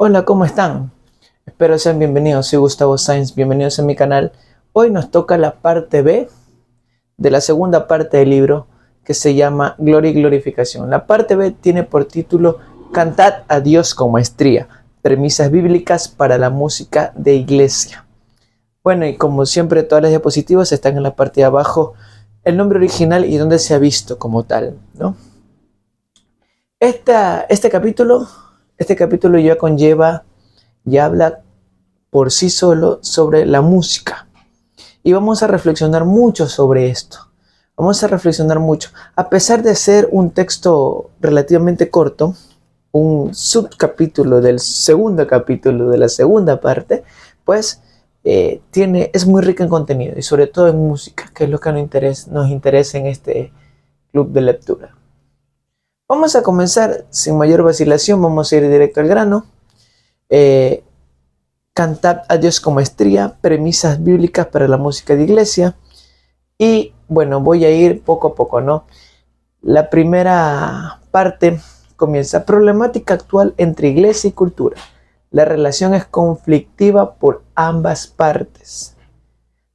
Hola, ¿cómo están? Espero sean bienvenidos. Soy Gustavo Sainz. Bienvenidos a mi canal. Hoy nos toca la parte B de la segunda parte del libro que se llama Gloria y Glorificación. La parte B tiene por título Cantad a Dios con maestría. Premisas bíblicas para la música de iglesia. Bueno, y como siempre, todas las diapositivas están en la parte de abajo. El nombre original y dónde se ha visto como tal, ¿no? Este capítulo ya conlleva y habla por sí solo sobre la música. Y vamos a reflexionar mucho sobre esto. Vamos a reflexionar mucho. A pesar de ser un texto relativamente corto, un subcapítulo del segundo capítulo de la segunda parte, pues es muy rica en contenido y sobre todo en música, que es lo que nos interesa en este club de lectura. Vamos a comenzar sin mayor vacilación, vamos a ir directo al grano. Cantad a Dios con maestría, premisas bíblicas para la música de iglesia. Y bueno, voy a ir poco a poco, ¿no? La primera parte comienza: problemática actual entre iglesia y cultura. La relación es conflictiva por ambas partes.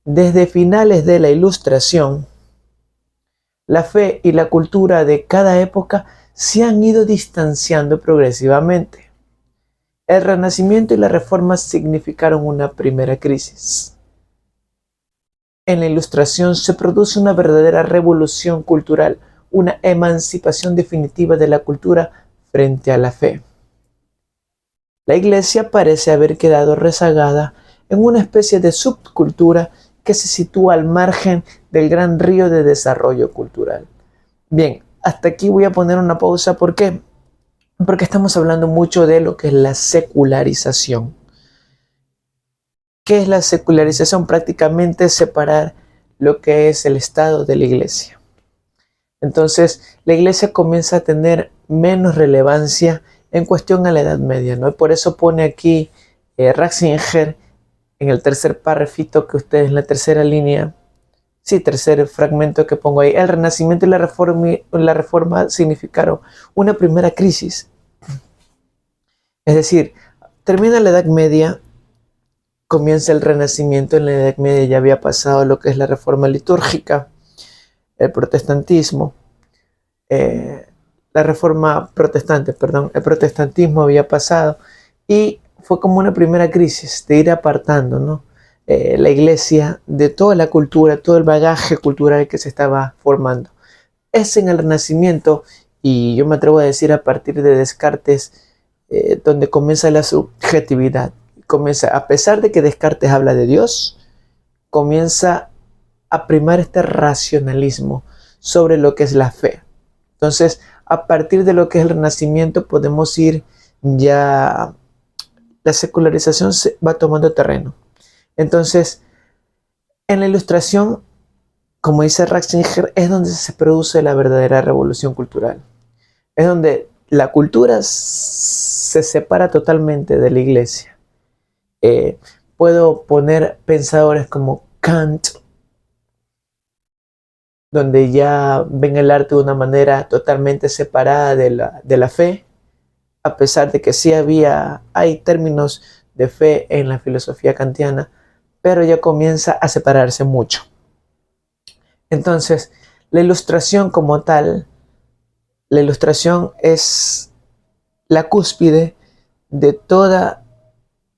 Desde finales de la Ilustración, la fe y la cultura de cada época se han ido distanciando progresivamente. El Renacimiento y la Reforma significaron una primera crisis. En la Ilustración se produce una verdadera revolución cultural, una emancipación definitiva de la cultura frente a la fe. La Iglesia parece haber quedado rezagada en una especie de subcultura que se sitúa al margen del gran río de desarrollo cultural. Bien, hasta aquí voy a poner una pausa. ¿Por qué? Porque estamos hablando mucho de lo que es la secularización. ¿Qué es la secularización? Prácticamente separar lo que es el Estado de la Iglesia. Entonces, la Iglesia comienza a tener menos relevancia en cuestión a la Edad Media, ¿no? Y por eso pone aquí Ratzinger en el tercer párrafito que ustedes en la tercera línea, sí, tercer fragmento que pongo ahí: el Renacimiento y la Reforma significaron una primera crisis. Es decir, termina la Edad Media, comienza el Renacimiento. En la Edad Media ya había pasado lo que es la Reforma litúrgica, el protestantismo, la Reforma protestante, perdón, el protestantismo había pasado y fue como una primera crisis de ir apartando, ¿no? La iglesia de toda la cultura, todo el bagaje cultural que se estaba formando. Es en el Renacimiento, y yo me atrevo a decir a partir de Descartes, donde comienza la subjetividad. Comienza, a pesar de que Descartes habla de Dios, comienza a primar este racionalismo sobre lo que es la fe. Entonces, a partir de lo que es el Renacimiento, podemos ir ya, la secularización se va tomando terreno. Entonces, en la Ilustración, como dice Ratzinger, es donde se produce la verdadera revolución cultural. Es donde la cultura se separa totalmente de la iglesia. Puedo poner pensadores como Kant, donde ya ven el arte de una manera totalmente separada de la fe, a pesar de que sí hay términos de fe en la filosofía kantiana, pero ya comienza a separarse mucho. Entonces, la Ilustración como tal, la Ilustración es la cúspide de toda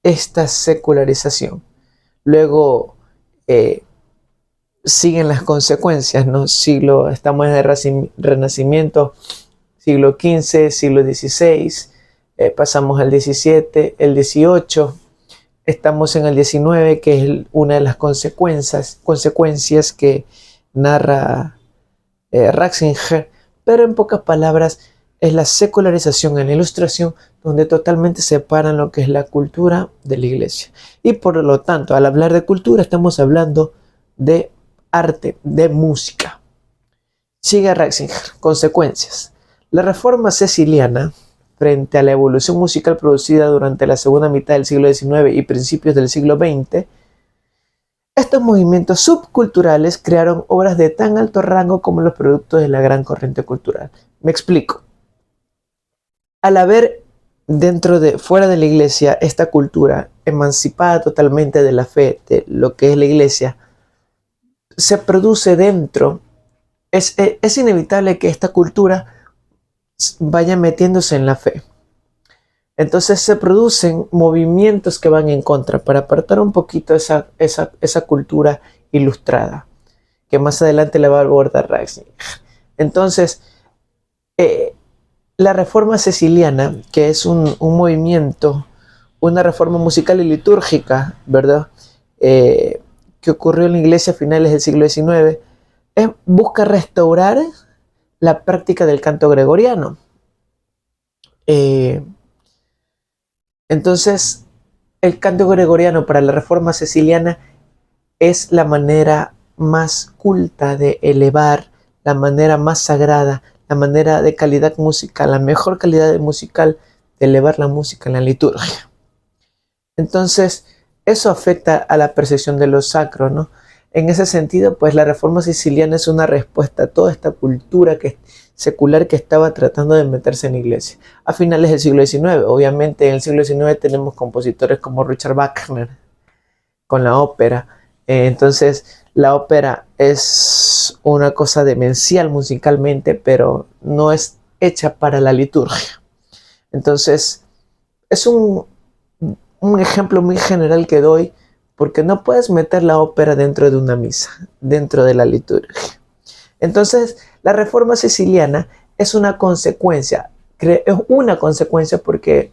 esta secularización. Luego siguen las consecuencias, ¿no? Estamos en el Renacimiento, siglo XV, siglo XVI, pasamos al XVII, el XVIII, estamos en el XIX, que es una de las consecuencias que narra Ratzinger, pero en pocas palabras es la secularización en la Ilustración, donde totalmente separan lo que es la cultura de la iglesia. Y por lo tanto, al hablar de cultura, estamos hablando de arte, de música. Sigue Ratzinger: consecuencias. La reforma ceciliana, frente a la evolución musical producida durante la segunda mitad del siglo XIX y principios del siglo XX, estos movimientos subculturales crearon obras de tan alto rango como los productos de la gran corriente cultural. Me explico. Al haber fuera de la iglesia, esta cultura emancipada totalmente de la fe, de lo que es la iglesia, se produce dentro. Es inevitable que esta cultura vaya metiéndose en la fe. Entonces se producen movimientos que van en contra para apartar un poquito esa cultura ilustrada, que más adelante la va a abordar Ratzinger. Entonces, la reforma siciliana, que es un movimiento, una reforma musical y litúrgica, ¿verdad? Que ocurrió en la iglesia a finales del siglo XIX, busca restaurar la práctica del canto gregoriano. Entonces, el canto gregoriano para la reforma siciliana es la manera más culta de elevar, la manera más sagrada, la manera de calidad musical, la mejor calidad musical de elevar la música en la liturgia. Entonces, eso afecta a la percepción de lo sacro, ¿no? En ese sentido, pues la reforma siciliana es una respuesta a toda esta cultura secular que estaba tratando de meterse en la iglesia. A finales del siglo XIX, obviamente en el siglo XIX tenemos compositores como Richard Wagner con la ópera. Entonces, la ópera es una cosa demencial musicalmente, pero no es hecha para la liturgia. Entonces, es un ejemplo muy general que doy, porque no puedes meter la ópera dentro de una misa, dentro de la liturgia. Entonces, la reforma siciliana es una consecuencia porque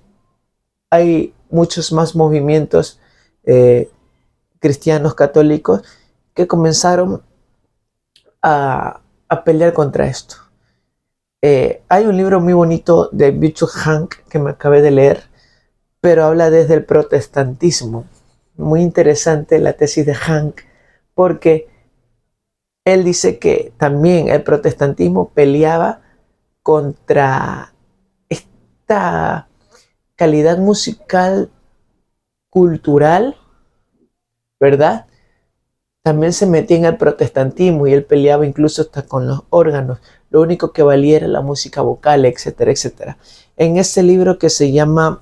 hay muchos más movimientos cristianos católicos que comenzaron a pelear contra esto. Hay un libro muy bonito de Byung-Chul Han que me acabé de leer, pero habla desde el protestantismo. Muy interesante la tesis de Hank, porque él dice que también el protestantismo peleaba contra esta calidad musical cultural, ¿verdad? También se metía en el protestantismo y él peleaba incluso hasta con los órganos. Lo único que valía era la música vocal, etcétera, etcétera. En ese libro que se llama,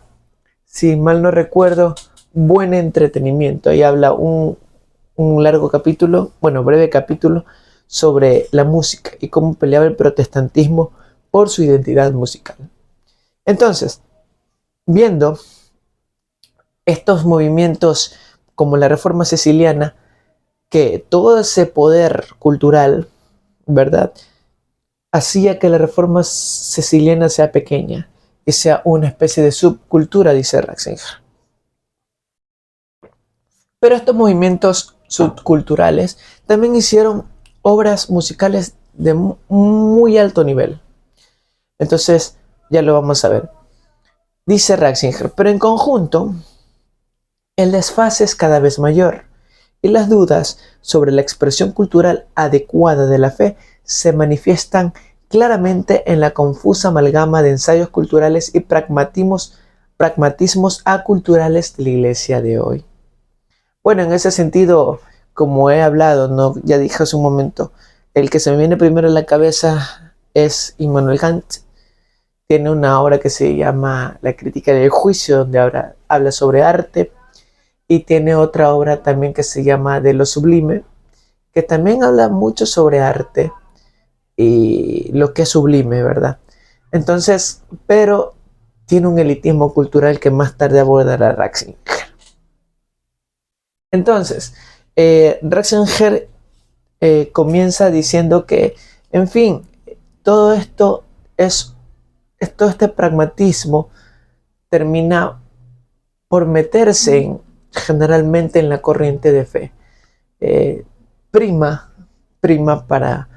si mal no recuerdo, Buen Entretenimiento, ahí habla un largo capítulo, breve capítulo, sobre la música y cómo peleaba el protestantismo por su identidad musical. Entonces, viendo estos movimientos como la Reforma Siciliana, que todo ese poder cultural, ¿verdad?, hacía que la Reforma Siciliana sea pequeña y sea una especie de subcultura, dice Ratzinger. Pero estos movimientos subculturales también hicieron obras musicales de muy alto nivel. Entonces, ya lo vamos a ver. Dice Ratzinger, pero en conjunto, el desfase es cada vez mayor y las dudas sobre la expresión cultural adecuada de la fe se manifiestan claramente en la confusa amalgama de ensayos culturales y pragmatismos aculturales de la iglesia de hoy. Bueno, en ese sentido, como he hablado, ¿no?, ya dije hace un momento, el que se me viene primero a la cabeza es Immanuel Kant. Tiene una obra que se llama La crítica del juicio, donde habla sobre arte, y tiene otra obra también que se llama De lo sublime, que también habla mucho sobre arte y lo que es sublime, ¿verdad? Entonces, pero tiene un elitismo cultural que más tarde abordará Ratzinger. Entonces, Ratzinger comienza diciendo que, en fin, todo este pragmatismo termina por meterse generalmente en la corriente de fe. Prima para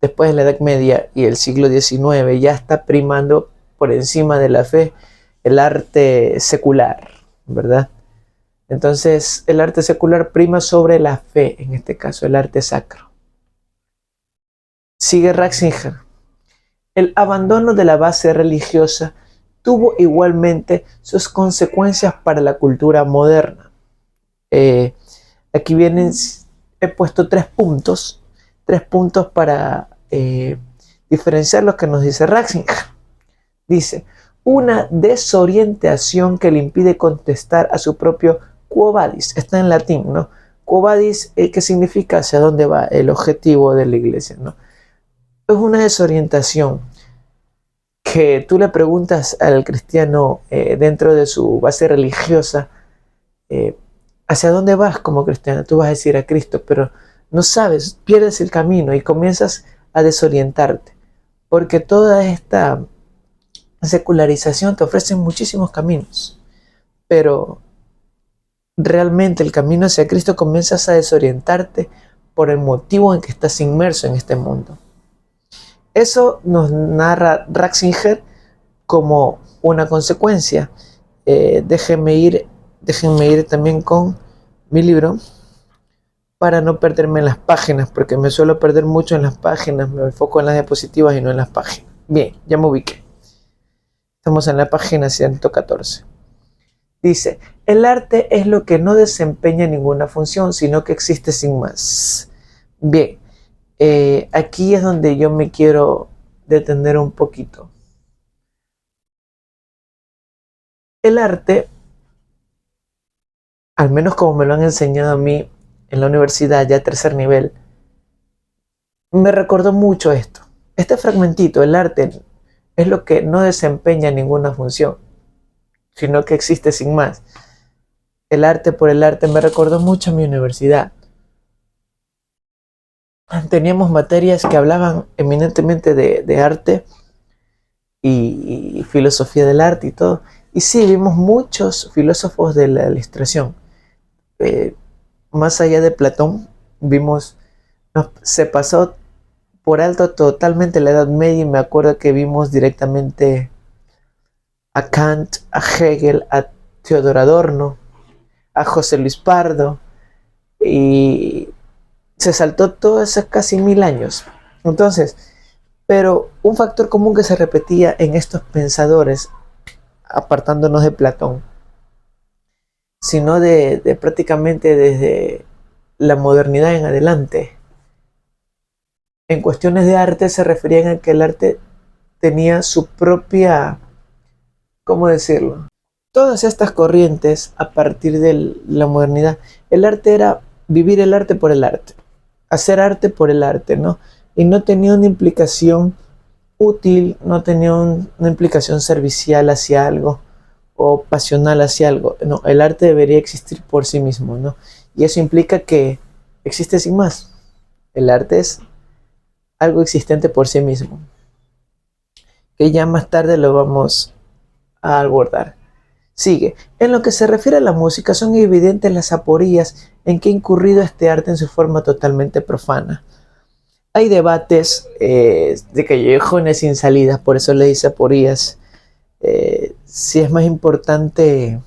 después de la Edad Media y el siglo XIX, ya está primando por encima de la fe el arte secular, ¿verdad? Entonces, el arte secular prima sobre la fe, en este caso, el arte sacro. Sigue Ratzinger. El abandono de la base religiosa tuvo igualmente sus consecuencias para la cultura moderna. Aquí he puesto tres puntos para diferenciar lo que nos dice Ratzinger. Dice, una desorientación que le impide contestar a su propio quo vadis. Está en latín, ¿no? Quo vadis, ¿qué significa? Hacia dónde va el objetivo de la iglesia, ¿no? Es una desorientación que tú le preguntas al cristiano dentro de su base religiosa, ¿hacia dónde vas como cristiano? Tú vas a decir a Cristo, pero no sabes, pierdes el camino y comienzas a desorientarte, porque toda esta secularización te ofrece muchísimos caminos, pero realmente el camino hacia Cristo comienzas a desorientarte por el motivo en que estás inmerso en este mundo. Eso nos narra Ratzinger como una consecuencia. Déjenme ir también con mi libro para no perderme en las páginas, porque me suelo perder mucho en las páginas, me enfoco en las diapositivas y no en las páginas. Bien, ya me ubiqué. Estamos en la página 114. Dice, el arte es lo que no desempeña ninguna función, sino que existe sin más. Bien, aquí es donde yo me quiero detener un poquito. El arte, al menos como me lo han enseñado a mí en la universidad, ya tercer nivel, me recordó mucho esto. Este fragmentito, el arte, es lo que no desempeña ninguna función, sino que existe sin más. El arte por el arte me recordó mucho a mi universidad. Teníamos materias que hablaban eminentemente de arte y filosofía del arte y todo. Y sí, vimos muchos filósofos de la ilustración. Más allá de Platón, se pasó por alto totalmente la Edad Media y me acuerdo que vimos directamente a Kant, a Hegel, a Teodoro Adorno, a José Luis Pardo, y se saltó todos esos casi 1000 años. Entonces, pero un factor común que se repetía en estos pensadores, apartándonos de Platón, sino de prácticamente desde la modernidad en adelante, en cuestiones de arte se referían a que el arte tenía su propia, ¿cómo decirlo? Todas estas corrientes a partir de la modernidad, el arte era vivir el arte por el arte, hacer arte por el arte, ¿no? Y no tenía una implicación útil, no tenía una implicación servicial hacia algo o pasional hacia algo. No, el arte debería existir por sí mismo, ¿no? Y eso implica que existe sin más. El arte es algo existente por sí mismo, que ya más tarde lo vamos a abordar. Sigue. En lo que se refiere a la música, son evidentes las aporías en que ha incurrido este arte en su forma totalmente profana. Hay debates de callejones sin salidas, por eso le dice aporías. Si es más importante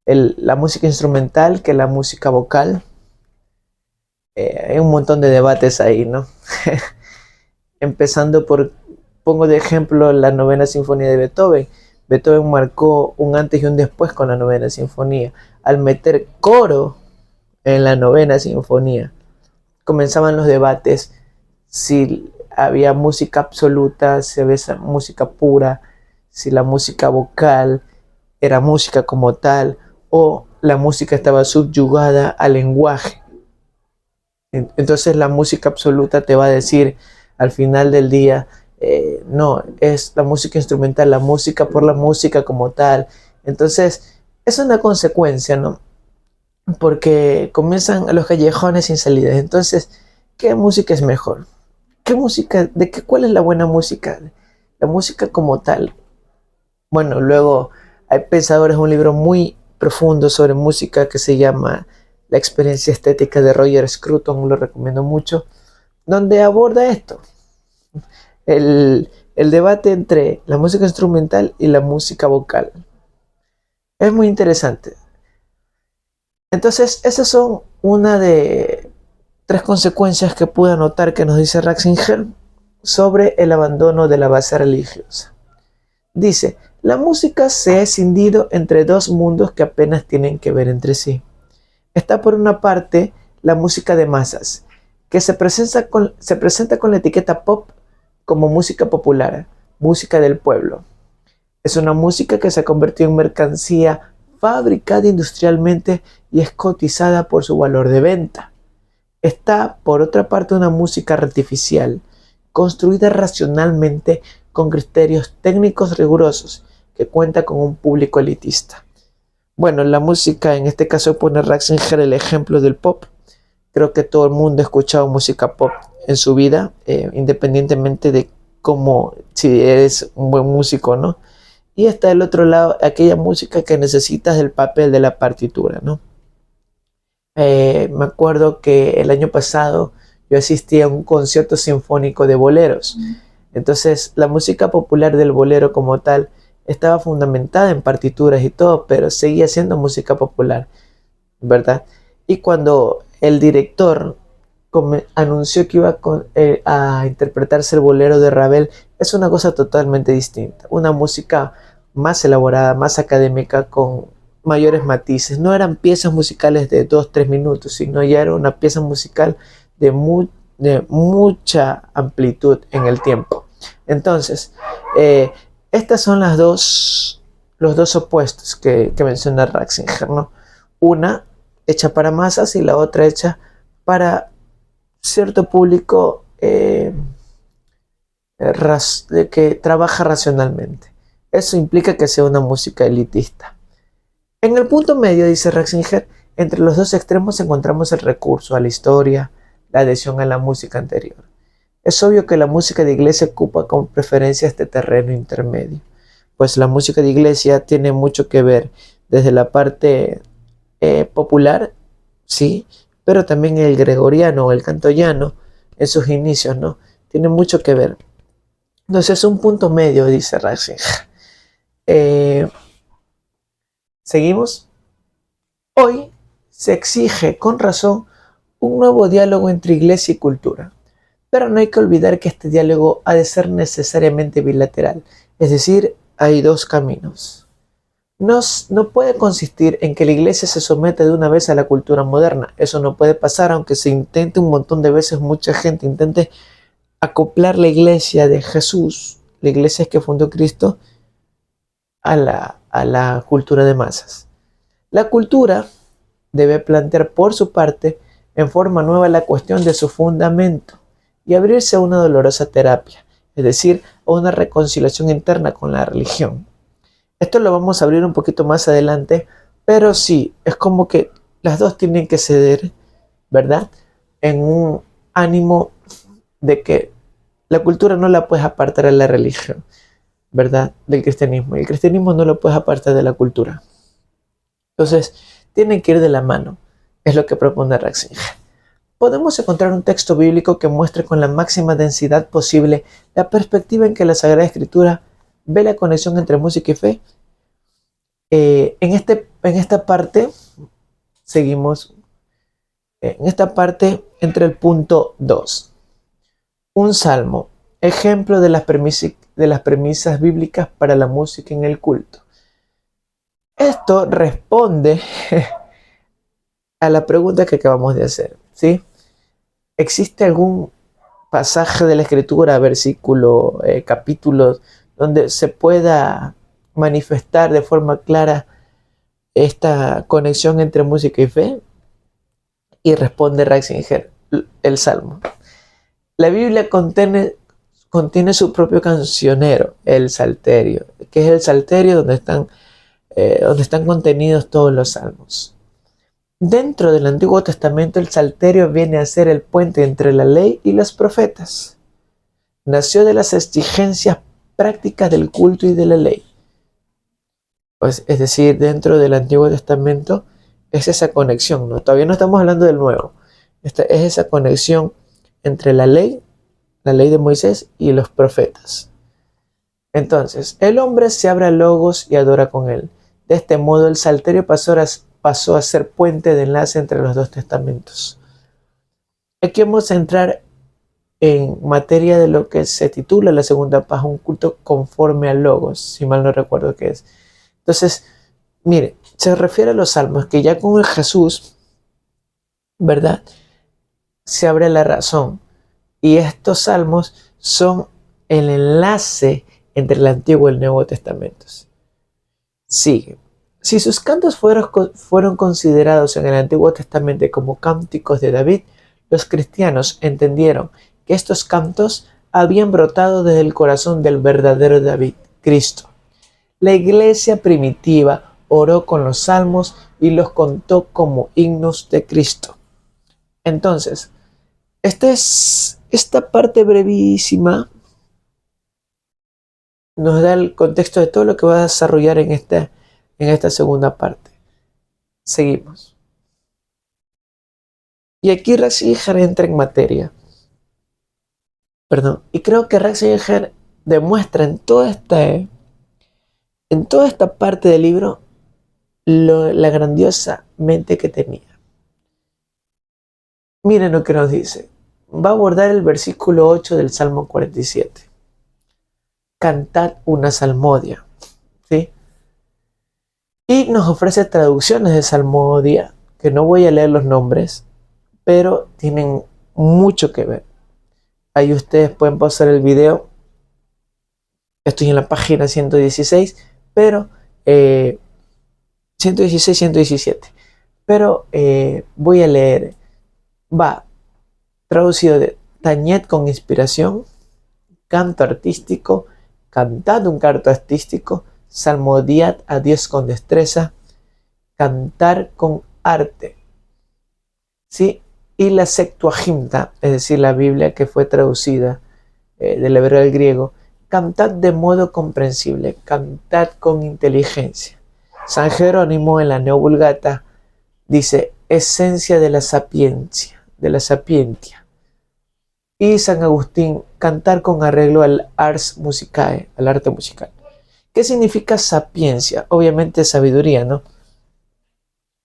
la música instrumental que la música vocal. Hay un montón de debates ahí, ¿no? Empezando pongo de ejemplo la novena sinfonía de Beethoven. Beethoven marcó un antes y un después con la novena sinfonía. Al meter coro en la novena sinfonía, comenzaban los debates si había música absoluta, si había música pura, si la música vocal era música como tal, o la música estaba subyugada al lenguaje. Entonces la música absoluta te va a decir al final del día, no, es la música instrumental, la música por la música como tal. Entonces es una consecuencia, ¿no? Porque comienzan los callejones sin salidas. Entonces, ¿qué música es mejor? ¿Qué música? ¿Cuál es la buena música? La música como tal. Bueno, luego hay pensadores, un libro muy profundo sobre música que se llama La experiencia estética de Roger Scruton, lo recomiendo mucho, donde aborda esto, el debate entre la música instrumental y la música vocal. Es muy interesante. Entonces, esas son una de 3 consecuencias que pude anotar que nos dice Ratzinger sobre el abandono de la base religiosa. Dice, la música se ha escindido entre 2 mundos que apenas tienen que ver entre sí. Está por una parte la música de masas, que se presenta con la etiqueta pop como música popular, música del pueblo. Es una música que se ha convertido en mercancía fabricada industrialmente y es cotizada por su valor de venta. Está, por otra parte, una música artificial, construida racionalmente con criterios técnicos rigurosos, que cuenta con un público elitista. Bueno, la música, en este caso pone Ratzinger el ejemplo del pop. Creo que todo el mundo ha escuchado música pop en su vida, independientemente de cómo, si eres un buen músico, ¿no? Y está del otro lado aquella música que necesitas del papel de la partitura, ¿no? Me acuerdo que el año pasado yo asistí a un concierto sinfónico de boleros. Entonces, la música popular del bolero como tal estaba fundamentada en partituras y todo, pero seguía siendo música popular, ¿verdad? Y cuando el director anunció que iba a interpretarse el bolero de Ravel, es una cosa totalmente distinta, una música más elaborada, más académica, con mayores matices. No eran piezas musicales de 2-3 minutos, sino ya era una pieza musical de mucha amplitud en el tiempo. Entonces, estas son los dos opuestos que menciona Ratzinger, ¿no? Una hecha para masas y la otra hecha para cierto público que trabaja racionalmente. Eso implica que sea una música elitista. En el punto medio, dice Ratzinger, entre los dos extremos encontramos el recurso a la historia, la adhesión a la música anterior. Es obvio que la música de iglesia ocupa con preferencia este terreno intermedio, pues la música de iglesia tiene mucho que ver desde la parte popular, sí, pero también el gregoriano o el canto llano en sus inicios, ¿no? Tiene mucho que ver. Entonces es un punto medio, dice Ratzinger. Seguimos. Hoy se exige con razón un nuevo diálogo entre iglesia y cultura, pero no hay que olvidar que este diálogo ha de ser necesariamente bilateral, es decir, hay dos caminos. No puede consistir en que la iglesia se someta de una vez a la cultura moderna. Eso no puede pasar, aunque se intente un montón de veces, mucha gente intente acoplar la iglesia de Jesús, la iglesia que fundó Cristo, a la cultura de masas. La cultura debe plantear por su parte en forma nueva la cuestión de su fundamento y abrirse a una dolorosa terapia, es decir, a una reconciliación interna con la religión. Esto lo vamos a abrir un poquito más adelante, pero sí, es como que las dos tienen que ceder, ¿verdad? En un ánimo de que la cultura no la puedes apartar a la religión, ¿verdad? Del cristianismo. Y el cristianismo no lo puedes apartar de la cultura. Entonces, tienen que ir de la mano, es lo que propone Ratzinger. Podemos encontrar un texto bíblico que muestre con la máxima densidad posible la perspectiva en que la Sagrada Escritura ve la conexión entre música y fe. En esta parte, seguimos, en esta parte entre el punto 2. Un salmo, ejemplo de las premisas bíblicas para la música en el culto. Esto responde a la pregunta que acabamos de hacer, ¿sí? ¿Existe algún pasaje de la Escritura, versículo, capítulo, donde se pueda manifestar de forma clara esta conexión entre música y fe? Y responde Ratzinger, el Salmo. La Biblia contiene su propio cancionero, el Salterio, que es el Salterio donde están contenidos todos los salmos. Dentro del Antiguo Testamento, el Salterio viene a ser el puente entre la ley y los profetas. Nació de las exigencias prácticas del culto y de la ley. Pues, es decir, dentro del Antiguo Testamento es esa conexión, ¿no? Todavía no estamos hablando del Nuevo. Esta es esa conexión entre la ley de Moisés y los profetas. Entonces, el hombre se abre a Logos y adora con él. De este modo, el Salterio pasó a ser puente de enlace entre los dos testamentos. Aquí vamos a entrar en materia de lo que se titula la segunda paja, un culto conforme a Logos, si mal no recuerdo qué es. Entonces, mire, se refiere a los salmos que ya con el Jesús, ¿verdad? Se abre la razón. Y estos salmos son el enlace entre el Antiguo y el Nuevo Testamentos. Sigue. Si sus cantos fueron considerados en el Antiguo Testamento como cánticos de David, los cristianos entendieron que estos cantos habían brotado desde el corazón del verdadero David, Cristo. La iglesia primitiva oró con los salmos y los contó como himnos de Cristo. Entonces, esta parte brevísima nos da el contexto de todo lo que va a desarrollar en esta segunda parte. Seguimos. Y aquí Ratzinger entra en materia. Y creo que Ratzinger demuestra en toda esta parte del libro la grandiosa mente que tenía. Miren lo que nos dice. Va a abordar el versículo 8 del Salmo 47. Cantad una salmodia. ¿Sí? Y nos ofrece traducciones de salmodia, que no voy a leer los nombres, pero tienen mucho que ver. Ahí ustedes pueden pausar el video. Estoy en la página 116, pero 116, 117. Pero voy a leer. Va traducido de Tañet con inspiración, canto artístico, cantad un canto artístico, salmodiad a Dios con destreza, cantar con arte. ¿Sí? Y la Septuaginta, es decir, la Biblia que fue traducida del hebreo al griego, cantad de modo comprensible, cantad con inteligencia. San Jerónimo en la Neovulgata dice esencia de la sapientia, Y San Agustín, cantar con arreglo al ars musicae, al arte musical. ¿Qué significa sapiencia? Obviamente sabiduría, ¿no?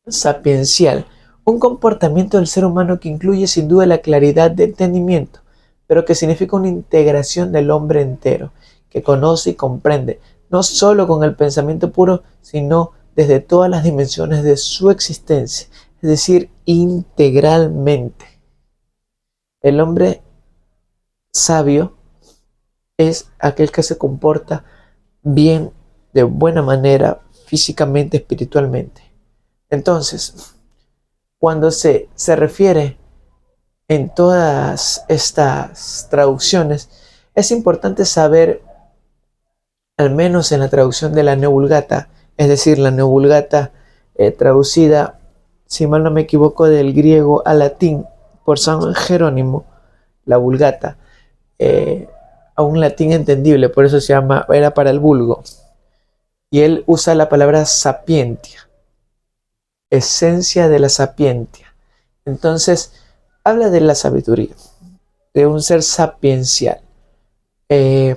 Sapiencial, un comportamiento del ser humano que incluye sin duda la claridad de entendimiento, pero que significa una integración del hombre entero, que conoce y comprende, no solo con el pensamiento puro, sino desde todas las dimensiones de su existencia, es decir, integralmente. El hombre sabio es aquel que se comporta bien, de buena manera, físicamente, espiritualmente. Entonces, cuando se refiere en todas estas traducciones, es importante saber, al menos en la traducción de la Neovulgata, es decir, la Neovulgata traducida, si mal no me equivoco, del griego al latín por San Jerónimo, la Vulgata, a un latín entendible, por eso se llama, era para el vulgo. Y él usa la palabra sapientia, esencia de la sapientia. Entonces, habla de la sabiduría, de un ser sapiencial. Desde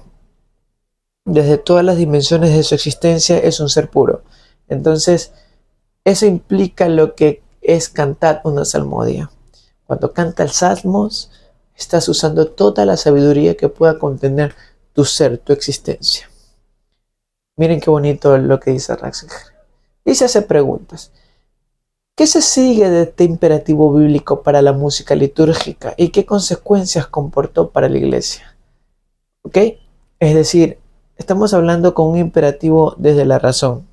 todas las dimensiones de su existencia es un ser puro. Entonces, eso implica lo que es cantar una salmodia. Cuando cantas salmos, estás usando toda la sabiduría que pueda contener tu ser, tu existencia. Miren qué bonito lo que dice Ratzinger. Y se hace preguntas. ¿Qué se sigue de este imperativo bíblico para la música litúrgica y qué consecuencias comportó para la iglesia? ¿Ok? Es decir, estamos hablando con un imperativo desde la razón.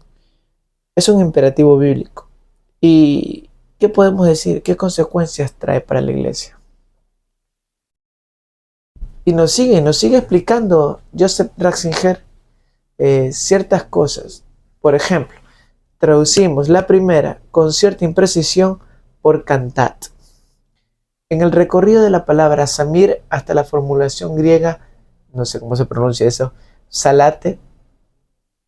Es un imperativo bíblico. ¿Y qué podemos decir? ¿Qué consecuencias trae para la iglesia? Y nos sigue explicando Joseph Ratzinger ciertas cosas. Por ejemplo, traducimos la primera con cierta imprecisión por cantat. En el recorrido de la palabra samir hasta la formulación griega, no sé cómo se pronuncia eso, salate,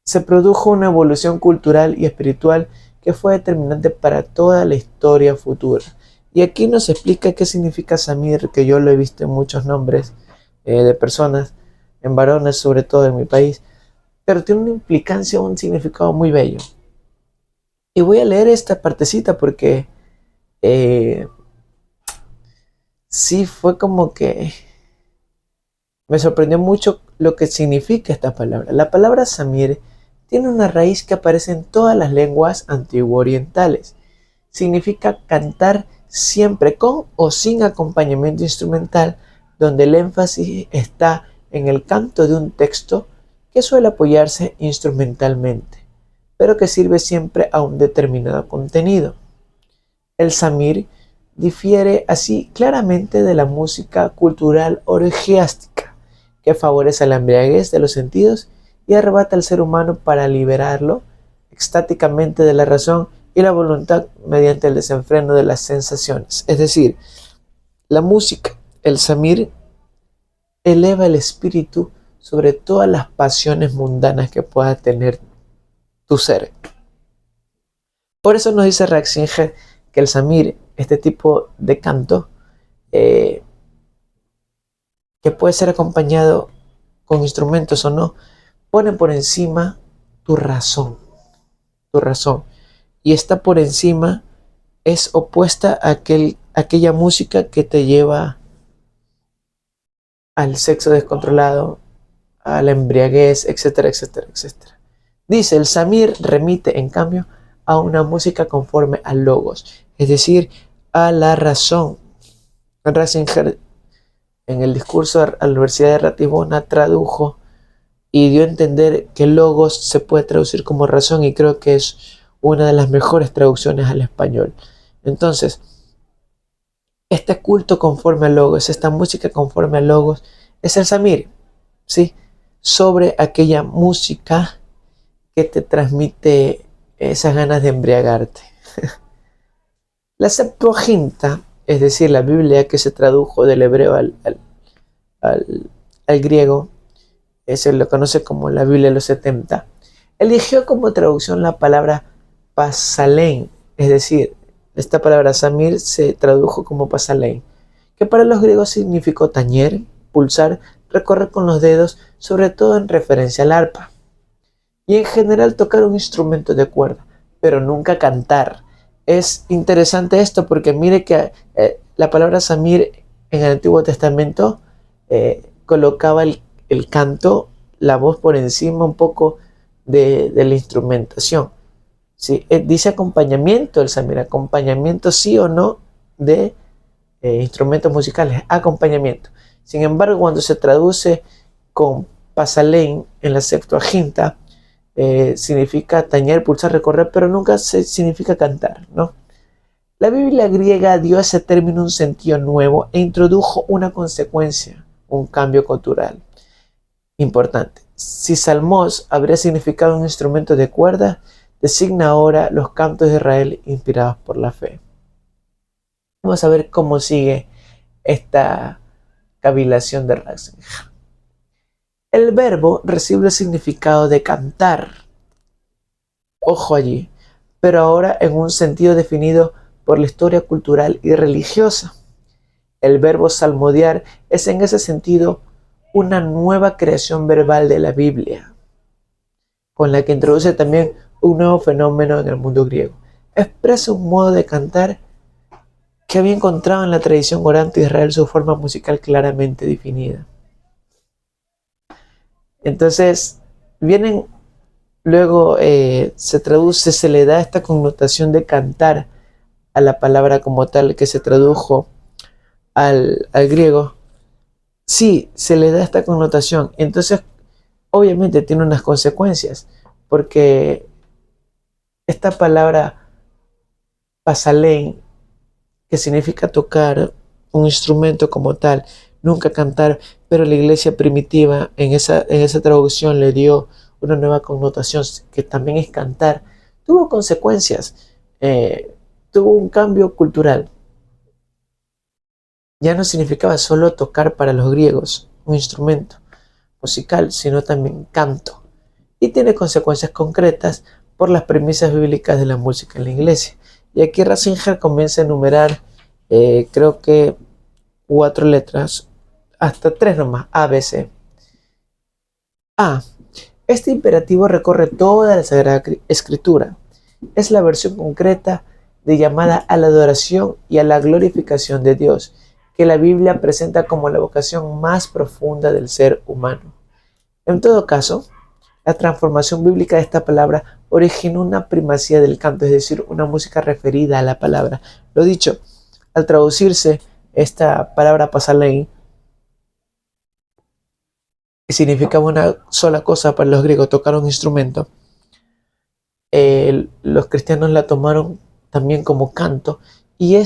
se produjo una evolución cultural y espiritual que fue determinante para toda la historia futura. Y aquí nos explica qué significa samir, que yo lo he visto en muchos nombres de personas, en varones sobre todo en mi país, pero tiene una implicancia, un significado muy bello. Y voy a leer esta partecita porque sí fue como que me sorprendió mucho lo que significa esta palabra. La palabra samir tiene una raíz que aparece en todas las lenguas antiguo-orientales. Significa cantar siempre con o sin acompañamiento instrumental, donde el énfasis está en el canto de un texto que suele apoyarse instrumentalmente, pero que sirve siempre a un determinado contenido. El samir difiere así claramente de la música cultural orgiástica, que favorece la embriaguez de los sentidos y arrebata al ser humano para liberarlo extáticamente de la razón y la voluntad mediante el desenfreno de las sensaciones. Es decir, la música, el samir, eleva el espíritu sobre todas las pasiones mundanas que pueda tener tu ser. Por eso nos dice Ratzinger que el samir, este tipo de canto, que puede ser acompañado con instrumentos o no, pone por encima tu razón, y está por encima, es opuesta a aquella música que te lleva al sexo descontrolado, a la embriaguez, etcétera, etcétera, etcétera. Dice, el samir remite, en cambio, a una música conforme al logos, es decir, a la razón. Ratzinger, en el discurso a la Universidad de Ratisbona, tradujo y dio a entender que logos se puede traducir como razón, y creo que es una de las mejores traducciones al español. Entonces, este culto conforme a logos, esta música conforme a logos, es el samir, ¿sí? Sobre aquella música que te transmite esas ganas de embriagarte. La Septuaginta, es decir, la Biblia que se tradujo del hebreo al griego, se lo conoce como la Biblia de los 70, eligió como traducción la palabra pasalein, es decir, esta palabra samir se tradujo como pasalein, que para los griegos significó tañer, pulsar, recorrer con los dedos, sobre todo en referencia al arpa, y en general tocar un instrumento de cuerda, pero nunca cantar. Es interesante esto porque mire que la palabra samir en el Antiguo Testamento colocaba el canto, la voz por encima un poco de la instrumentación. ¿Sí? Dice acompañamiento el samir, acompañamiento sí o no de instrumentos musicales, acompañamiento. Sin embargo, cuando se traduce con pasalein en la Septuaginta, significa tañer, pulsar, recorrer, pero nunca significa cantar, ¿no? La Biblia griega dio a ese término un sentido nuevo e introdujo una consecuencia, un cambio cultural importante. Si salmos habría significado un instrumento de cuerda, designa ahora los cantos de Israel inspirados por la fe. Vamos a ver cómo sigue esta cavilación de Ratzinger. El verbo recibe el significado de cantar, ojo allí, pero ahora en un sentido definido por la historia cultural y religiosa. El verbo salmodiar es en ese sentido una nueva creación verbal de la Biblia, con la que introduce también un nuevo fenómeno en el mundo griego. Expresa un modo de cantar que había encontrado en la tradición orante de Israel su forma musical claramente definida. Entonces, vienen luego, se traduce, se le da esta connotación de cantar a la palabra como tal que se tradujo al griego. Sí, se le da esta connotación. Entonces, obviamente tiene unas consecuencias, porque esta palabra pasalein, que significa tocar un instrumento como tal, nunca cantar, pero la iglesia primitiva en esa traducción le dio una nueva connotación que también es cantar, tuvo consecuencias, tuvo un cambio cultural. Ya no significaba solo tocar para los griegos un instrumento musical, sino también canto, y tiene consecuencias concretas por las premisas bíblicas de la música en la iglesia. Y aquí Ratzinger comienza a enumerar, creo que 4 letras, hasta 3 nomás, A, B, C. A. Este imperativo recorre toda la Sagrada Escritura. Es la versión concreta de llamada a la adoración y a la glorificación de Dios, que la Biblia presenta como la vocación más profunda del ser humano. En todo caso, la transformación bíblica de esta palabra originó una primacía del canto, es decir, una música referida a la palabra. Lo dicho, al traducirse esta palabra pasalein, que significaba una sola cosa para los griegos, tocar un instrumento, los cristianos la tomaron también como canto, y,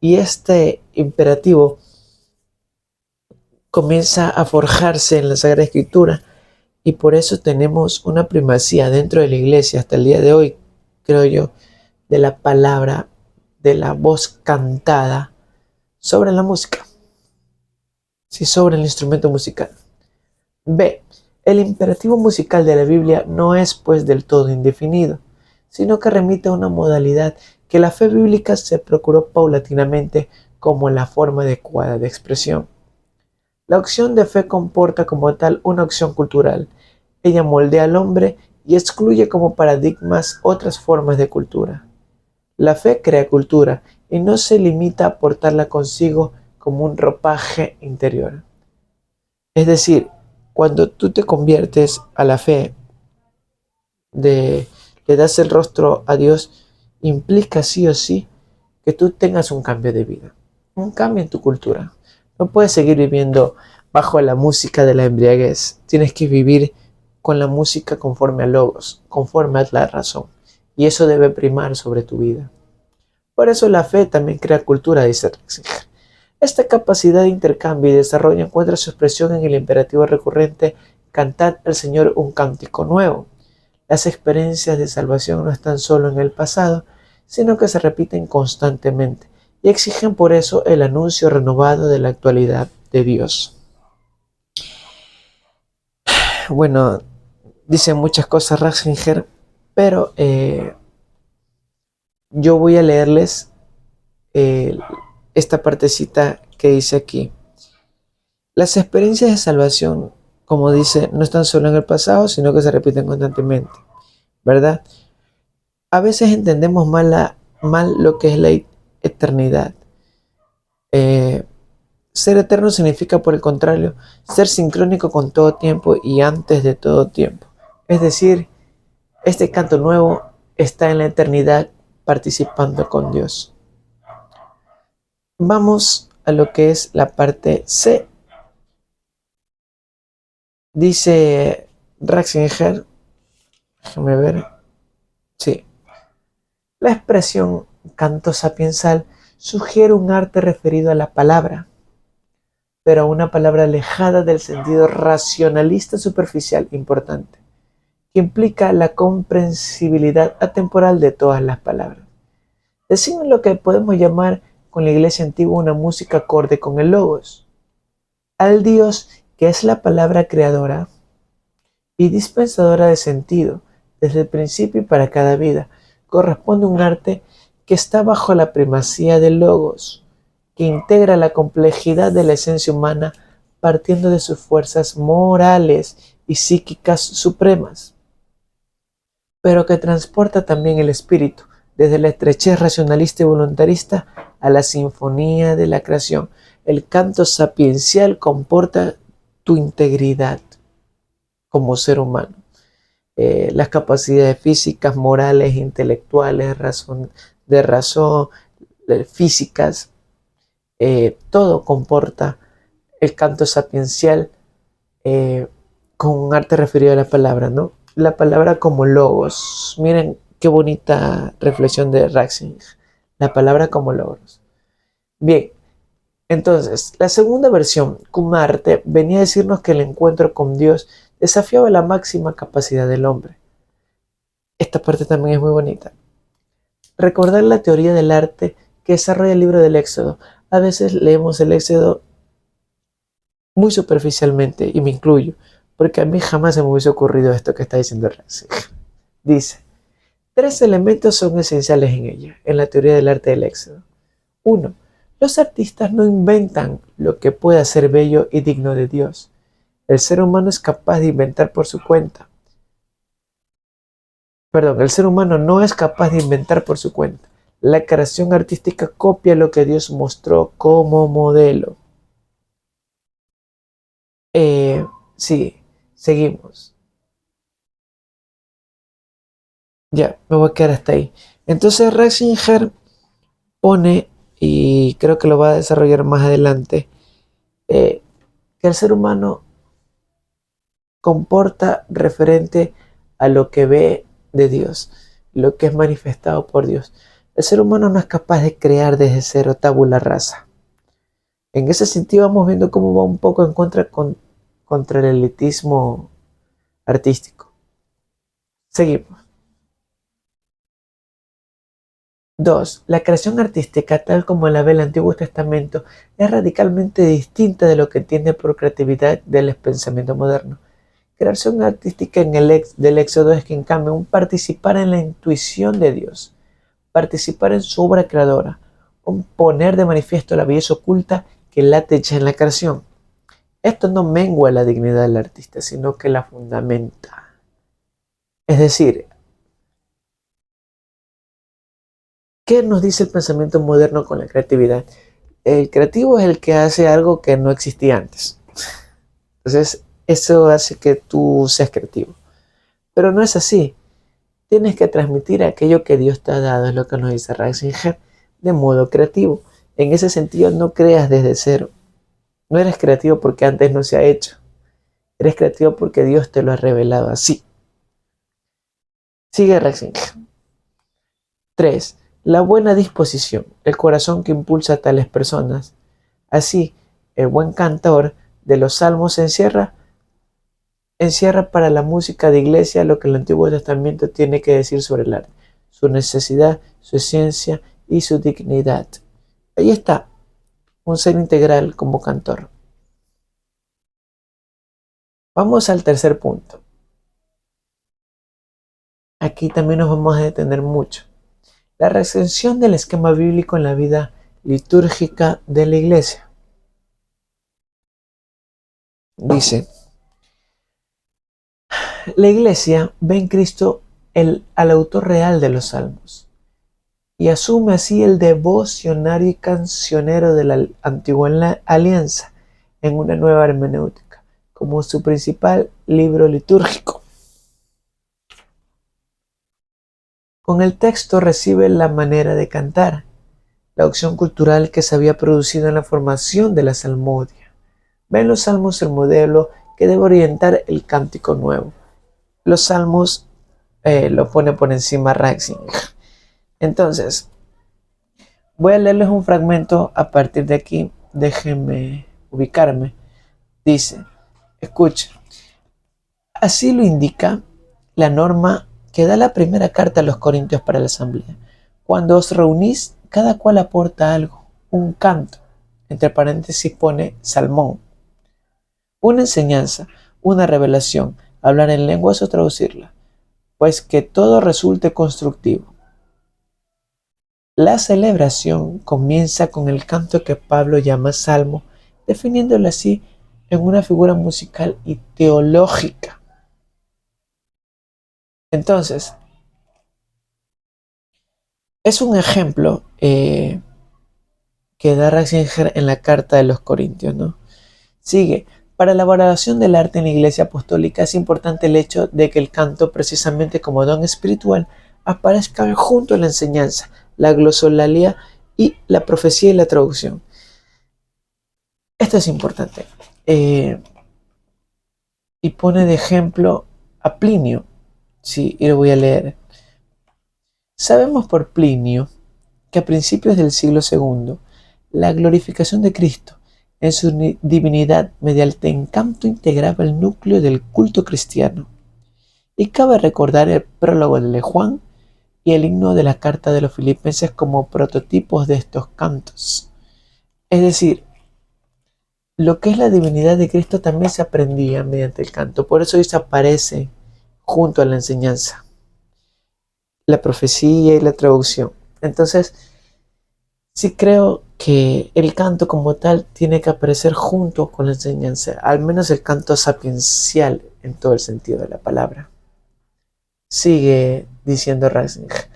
y este imperativo comienza a forjarse en la Sagrada Escritura, y por eso tenemos una primacía dentro de la iglesia hasta el día de hoy, creo yo, de la palabra, de la voz cantada sobre la música, sí, sobre el instrumento musical. B. El imperativo musical de la Biblia no es pues del todo indefinido, sino que remite a una modalidad que la fe bíblica se procuró paulatinamente como la forma adecuada de expresión. La opción de fe comporta como tal una opción cultural. Ella moldea al hombre y excluye como paradigmas otras formas de cultura. La fe crea cultura y no se limita a portarla consigo como un ropaje interior. Es decir, cuando tú te conviertes a la fe, le das el rostro a Dios, implica sí o sí que tú tengas un cambio de vida, un cambio en tu cultura. No puedes seguir viviendo bajo la música de la embriaguez. Tienes que vivir con la música conforme a logos, conforme a la razón. Y eso debe primar sobre tu vida. Por eso la fe también crea cultura, dice Ratzinger. Esta capacidad de intercambio y desarrollo encuentra su expresión en el imperativo recurrente: cantad al Señor un cántico nuevo. Las experiencias de salvación no están solo en el pasado, sino que se repiten constantemente y exigen por eso el anuncio renovado de la actualidad de Dios. Bueno, dice muchas cosas Ratzinger, pero yo voy a leerles eh, esta partecita que dice aquí. Las experiencias de salvación, como dice, no están solo en el pasado, sino que se repiten constantemente, ¿verdad? A veces entendemos mal lo que es la eternidad. Eh, Ser eterno significa, por el contrario, ser sincrónico con todo tiempo y antes de todo tiempo. Es decir, este canto nuevo está en la eternidad participando con Dios. Vamos a lo que es la parte C. Dice Ratzinger, déjame ver, sí. La expresión canto sapiensal sugiere un arte referido a la palabra, pero a una palabra alejada del sentido racionalista superficial importante, que implica la comprensibilidad atemporal de todas las palabras. Decimos lo que podemos llamar con la iglesia antigua una música acorde con el logos. Al Dios que es la palabra creadora y dispensadora de sentido desde el principio y para cada vida, corresponde un arte que está bajo la primacía del logos, que integra la complejidad de la esencia humana partiendo de sus fuerzas morales y psíquicas supremas, pero que transporta también el espíritu desde la estrechez racionalista y voluntarista a la sinfonía de la creación. El canto sapiencial comporta tu integridad como ser humano. Las capacidades físicas, morales, intelectuales, de razón, físicas, todo comporta el canto sapiencial con un arte referido a la palabra, ¿no? La palabra como logos. Miren qué bonita reflexión de Ratzinger. La palabra como logos. Bien, entonces, la segunda versión, como arte, venía a decirnos que el encuentro con Dios desafiaba la máxima capacidad del hombre. Esta parte también es muy bonita. Recordar la teoría del arte que desarrolla el libro del Éxodo. A veces leemos el Éxodo muy superficialmente, y me incluyo, porque a mí jamás se me hubiese ocurrido esto que está diciendo Ratzinger. Dice, 3 elementos son esenciales en ella, en la teoría del arte del Éxodo. 1. Los artistas no inventan lo que pueda ser bello y digno de Dios. El ser humano es capaz de inventar por su cuenta. El ser humano no es capaz de inventar por su cuenta. La creación artística copia lo que Dios mostró como modelo. Sí, seguimos. Ya, me voy a quedar hasta ahí. Entonces Ratzinger pone, y creo que lo va a desarrollar más adelante, que el ser humano comporta referente a lo que ve de Dios, lo que es manifestado por Dios. El ser humano no es capaz de crear desde cero tabula rasa. En ese sentido vamos viendo cómo va un poco en contra el elitismo artístico. Seguimos. 2. La creación artística, tal como la ve el Antiguo Testamento, es radicalmente distinta de lo que entiende por creatividad del pensamiento moderno. Creación artística del Éxodo es que, en cambio, un participar en la intuición de Dios, participar en su obra creadora, un poner de manifiesto la belleza oculta que late ya en la creación. Esto no mengua la dignidad del artista, sino que la fundamenta. Es decir, ¿qué nos dice el pensamiento moderno con la creatividad? El creativo es el que hace algo que no existía antes. Entonces, eso hace que tú seas creativo. Pero no es así. Tienes que transmitir aquello que Dios te ha dado, es lo que nos dice Ratzinger, de modo creativo. En ese sentido, no creas desde cero. No eres creativo porque antes no se ha hecho. Eres creativo porque Dios te lo ha revelado así. Sigue Ratzinger. 3. La buena disposición, el corazón que impulsa a tales personas. Así, el buen cantor de los salmos encierra para la música de iglesia lo que el Antiguo Testamento tiene que decir sobre el arte, su necesidad, su esencia y su dignidad. Ahí está, un ser integral como cantor. Vamos al tercer punto. Aquí también nos vamos a detener mucho. La recensión del esquema bíblico en la vida litúrgica de la iglesia. Dice, la iglesia ve en Cristo al autor real de los salmos y asume así el devocionario y cancionero de la antigua alianza en una nueva hermenéutica como su principal libro litúrgico. Con el texto recibe la manera de cantar, la opción cultural que se había producido en la formación de la salmodia. Ve en los salmos el modelo que debe orientar el cántico nuevo. Los salmos lo pone por encima Ratzinger. Entonces, voy a leerles un fragmento a partir de aquí. Déjenme ubicarme. Dice, escuchen. Así lo indica la norma que da la primera carta a los Corintios para la asamblea. Cuando os reunís, cada cual aporta algo, un canto, entre paréntesis pone salmón, una enseñanza, una revelación, hablar en lenguas o traducirla, pues que todo resulte constructivo. La celebración comienza con el canto que Pablo llama salmo, definiéndolo así en una figura musical y teológica. Entonces, es un ejemplo que da Ratzinger en la carta de los Corintios, ¿no? Sigue. Para la elaboración del arte en la Iglesia Apostólica es importante el hecho de que el canto, precisamente como don espiritual, aparezca junto a la enseñanza, la glosolalia y la profecía y la traducción. Esto es importante. Y pone de ejemplo a Plinio. Sí, y lo voy a leer. Sabemos por Plinio que a principios del siglo II, la glorificación de Cristo en su divinidad mediante encanto integraba el núcleo del culto cristiano. Y cabe recordar el prólogo de Juan y el himno de la carta de los Filipenses como prototipos de estos cantos. Es decir, lo que es la divinidad de Cristo también se aprendía mediante el canto. Por eso eso aparece junto a la enseñanza, la profecía y la traducción. Entonces, sí creo que el canto como tal tiene que aparecer junto con la enseñanza, al menos el canto sapiencial en todo el sentido de la palabra. Sigue diciendo Ratzinger.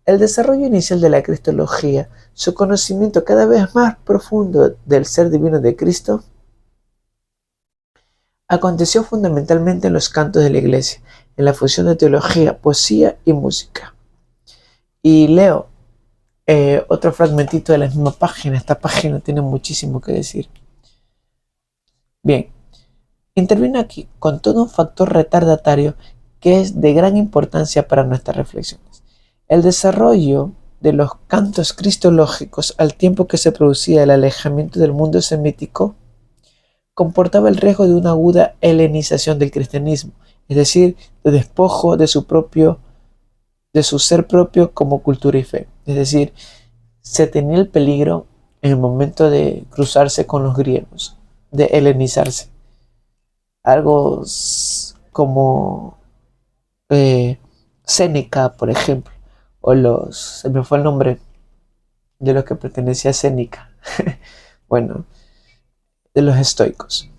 El desarrollo inicial de la cristología, su conocimiento cada vez más profundo del ser divino de Cristo, aconteció fundamentalmente en los cantos de la iglesia, en la fusión de teología, poesía y música. Y leo otro fragmentito de la misma página. Esta página tiene muchísimo que decir. Bien, intervino aquí con todo un factor retardatario que es de gran importancia para nuestras reflexiones. El desarrollo de los cantos cristológicos al tiempo que se producía el alejamiento del mundo semítico comportaba el riesgo de una aguda helenización del cristianismo, es decir, de despojo de su ser propio como cultura y fe. Es decir, se tenía el peligro en el momento de cruzarse con los griegos, de helenizarse. Algo como Séneca, por ejemplo, se me fue el nombre de los que pertenecía a Séneca, bueno, de los estoicos.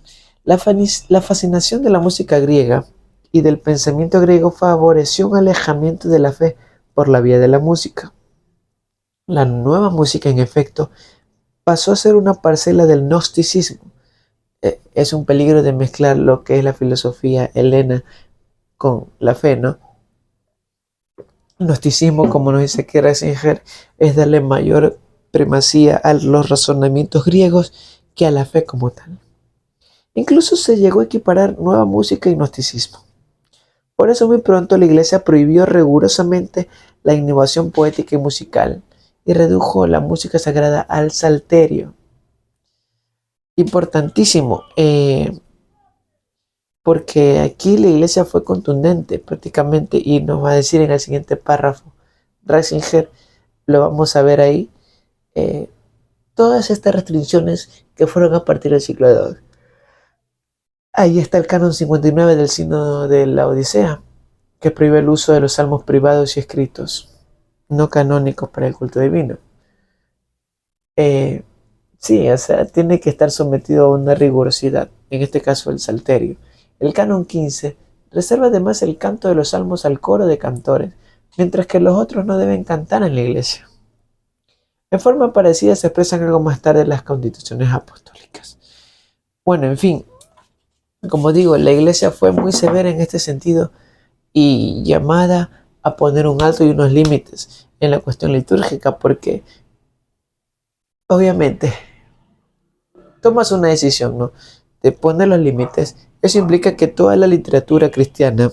La fascinación de la música griega y del pensamiento griego favoreció un alejamiento de la fe por la vía de la música. La nueva música, en efecto, pasó a ser una parcela del gnosticismo. Es un peligro de mezclar lo que es la filosofía helena con la fe, ¿no? Gnosticismo, como nos dice aquí Ratzinger, es darle mayor primacía a los razonamientos griegos que a la fe como tal. Incluso se llegó a equiparar nueva música y gnosticismo. Por eso muy pronto la Iglesia prohibió rigurosamente la innovación poética y musical y redujo la música sagrada al salterio. Importantísimo, porque aquí la Iglesia fue contundente prácticamente y nos va a decir en el siguiente párrafo, Ratzinger, lo vamos a ver ahí, todas estas restricciones que fueron a partir del siglo II. Ahí está el canon 59 del Sínodo de la Odisea, que prohíbe el uso de los salmos privados y escritos, no canónicos para el culto divino. Sí, o sea, tiene que estar sometido a una rigurosidad, en este caso el salterio. El canon 15 reserva además el canto de los salmos al coro de cantores, mientras que los otros no deben cantar en la iglesia. En forma parecida se expresan algo más tarde las constituciones apostólicas. Bueno, en fin, como digo, la iglesia fue muy severa en este sentido y llamada a poner un alto y unos límites en la cuestión litúrgica, porque obviamente tomas una decisión, ¿no?, de poner los límites. Eso implica que toda la literatura cristiana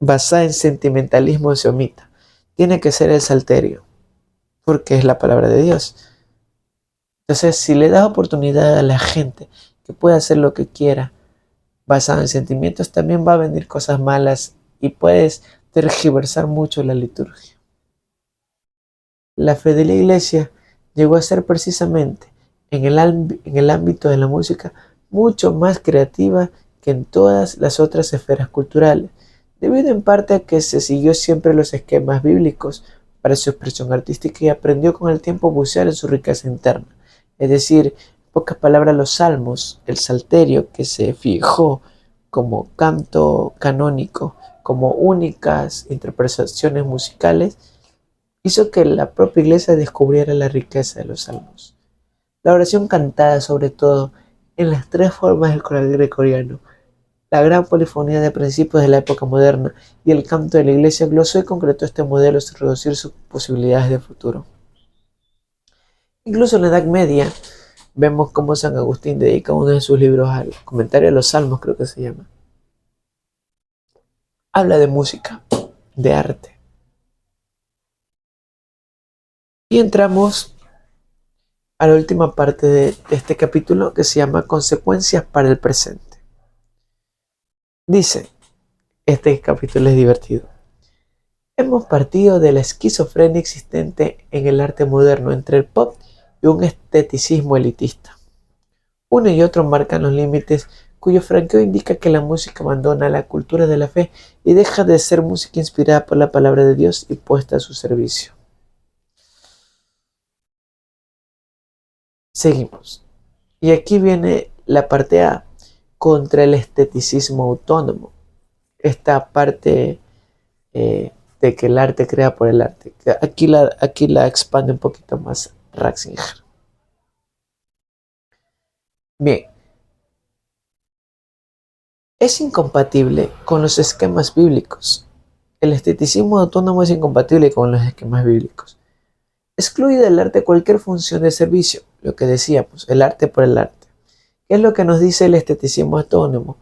basada en sentimentalismo se omita. Tiene que ser el salterio, porque es la palabra de Dios. Entonces, si le das oportunidad a la gente que pueda hacer lo que quiera basado en sentimientos, también va a venir cosas malas y puedes tergiversar mucho la liturgia. La fe de la iglesia llegó a ser precisamente en el ámbito de la música mucho más creativa que en todas las otras esferas culturales, debido en parte a que se siguió siempre los esquemas bíblicos para su expresión artística y aprendió con el tiempo a bucear en su riqueza interna. Es decir, en pocas palabras, los salmos, el salterio que se fijó como canto canónico, como únicas interpretaciones musicales, hizo que la propia iglesia descubriera la riqueza de los salmos. La oración cantada, sobre todo, en las tres formas del coral gregoriano, la gran polifonía de principios de la época moderna y el canto de la iglesia glosó y concretó este modelo sin reducir sus posibilidades de futuro. Incluso en la Edad Media vemos cómo San Agustín dedica uno de sus libros al comentario de los salmos, creo que se llama. Habla de música, de arte. Y entramos a la última parte de este capítulo, que se llama Consecuencias para el presente. Dice, este capítulo es divertido. Hemos partido de la esquizofrenia existente en el arte moderno entre el pop y un esteticismo elitista. Uno y otro marcan los límites cuyo franqueo indica que la música abandona la cultura de la fe y deja de ser música inspirada por la palabra de Dios y puesta a su servicio. Seguimos. Y aquí viene la parte A, contra el esteticismo autónomo. Esta parte de que el arte crea por el arte. Aquí la expande un poquito más Ratzinger. Bien. Es incompatible con los esquemas bíblicos. El esteticismo autónomo es incompatible con los esquemas bíblicos. Excluye del arte cualquier función de servicio, lo que decíamos, el arte por el arte. ¿Qué es lo que nos dice el esteticismo autónomo?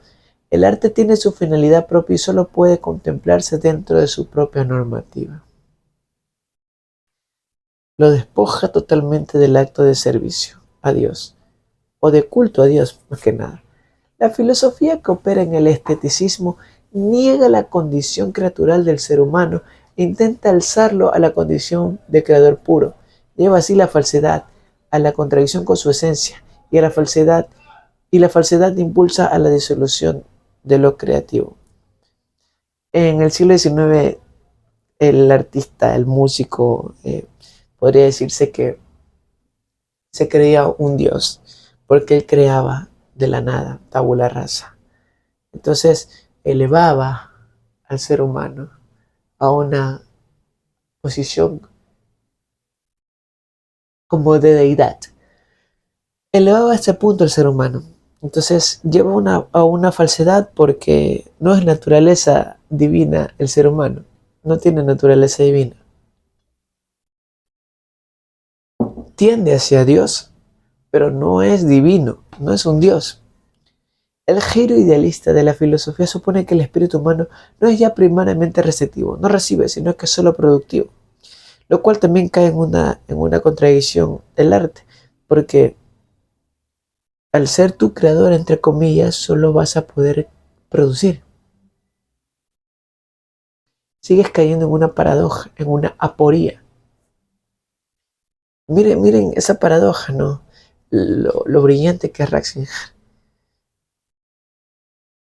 El arte tiene su finalidad propia y solo puede contemplarse dentro de su propia normativa. Lo despoja totalmente del acto de servicio a Dios, o de culto a Dios, más que nada. La filosofía que opera en el esteticismo niega la condición creatural del ser humano e intenta alzarlo a la condición de creador puro. Lleva así la falsedad a la contradicción con su esencia y la falsedad impulsa a la disolución de lo creativo. En el siglo XIX, el artista, el músico, podría decirse que se creía un dios, porque él creaba de la nada, tabula rasa. Entonces elevaba al ser humano a una posición como de deidad. Elevaba a este punto el ser humano. Entonces lleva a una falsedad porque no es naturaleza divina el ser humano. No tiene naturaleza divina. Tiende hacia Dios, pero no es divino, no es un Dios. El giro idealista de la filosofía supone que el espíritu humano no es ya primariamente receptivo, no recibe, sino que es solo productivo, lo cual también cae en una contradicción del arte, porque al ser tu creador, entre comillas, solo vas a poder producir. Sigues cayendo en una paradoja, en una aporía. Miren esa paradoja, ¿no? Lo brillante que es Ratzinger.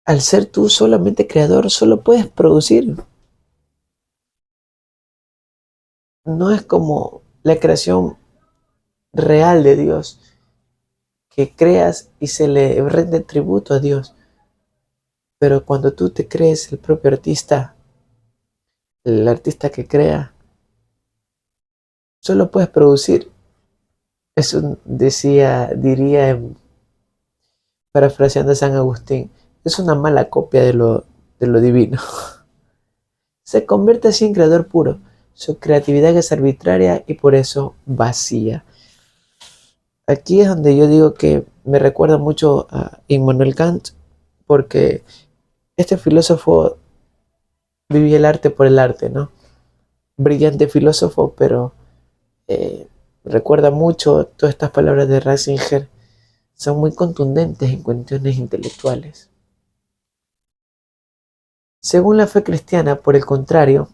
Al ser tú solamente creador, solo puedes producir. No es como la creación real de Dios, que creas y se le rinde tributo a Dios. Pero cuando tú te crees el propio artista, el artista que crea, solo puedes producir. Eso diría, parafraseando a San Agustín, es una mala copia de lo divino. Se convierte así en creador puro. Su creatividad es arbitraria y por eso vacía. Aquí es donde yo digo que me recuerda mucho a Immanuel Kant, porque este filósofo vivía el arte por el arte, ¿no? Brillante filósofo, pero recuerda mucho todas estas palabras de Ratzinger, son muy contundentes en cuestiones intelectuales. Según la fe cristiana, por el contrario,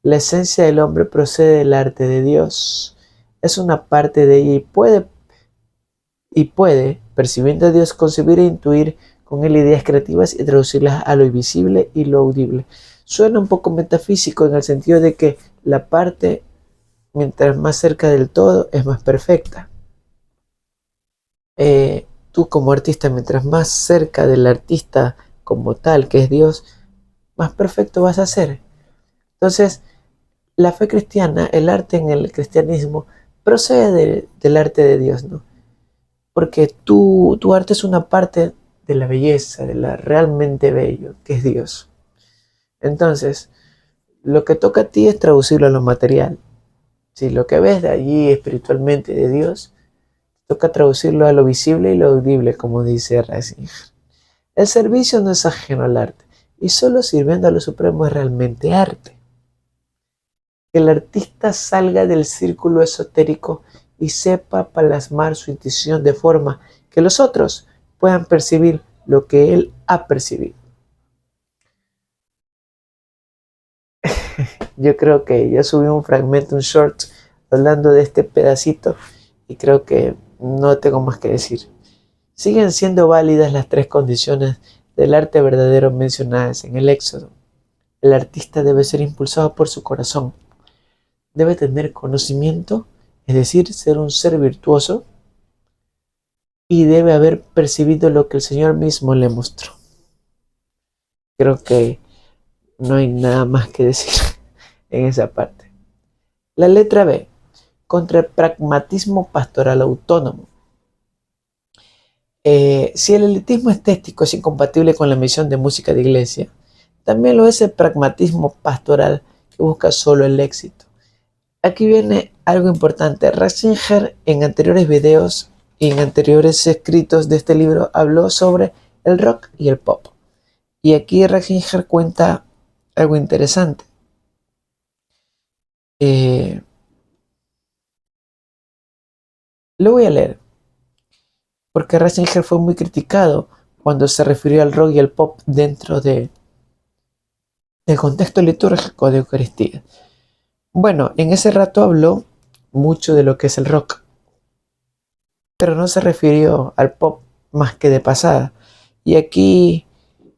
la esencia del hombre procede del arte de Dios. Es una parte de ella y puede, percibiendo a Dios, concebir e intuir con él ideas creativas y traducirlas a lo invisible y lo audible. Suena un poco metafísico en el sentido de que la parte, mientras más cerca del todo, es más perfecta. Tú como artista, mientras más cerca del artista como tal, que es Dios, más perfecto vas a ser. Entonces, la fe cristiana, el arte en el cristianismo, procede del arte de Dios, ¿no? Porque tu arte es una parte de la belleza, de la realmente bello, que es Dios. Entonces, lo que toca a ti es traducirlo a lo material. Si lo que ves de allí espiritualmente de Dios, toca traducirlo a lo visible y lo audible, como dice Ratzinger. El servicio no es ajeno al arte, y solo sirviendo a lo supremo es realmente arte. Que el artista salga del círculo esotérico y sepa plasmar su intuición de forma que los otros puedan percibir lo que él ha percibido. Yo creo que ya subí un fragmento, un short, hablando de este pedacito y creo que no tengo más que decir. Siguen siendo válidas las tres condiciones del arte verdadero mencionadas en el Éxodo. El artista debe ser impulsado por su corazón. Debe tener conocimiento, es decir, ser un ser virtuoso, y debe haber percibido lo que el Señor mismo le mostró. Creo que no hay nada más que decir en esa parte. La letra B, contra el pragmatismo pastoral autónomo. Si el elitismo estético es incompatible con la misión de música de iglesia, también lo es el pragmatismo pastoral que busca solo el éxito. Aquí viene algo importante. Ratzinger en anteriores videos y en anteriores escritos de este libro habló sobre el rock y el pop. Y aquí Ratzinger cuenta algo interesante. Lo voy a leer, porque Ratzinger fue muy criticado cuando se refirió al rock y al pop dentro del contexto litúrgico de Eucaristía. Bueno, en ese rato habló mucho de lo que es el rock, pero no se refirió al pop más que de pasada. Y aquí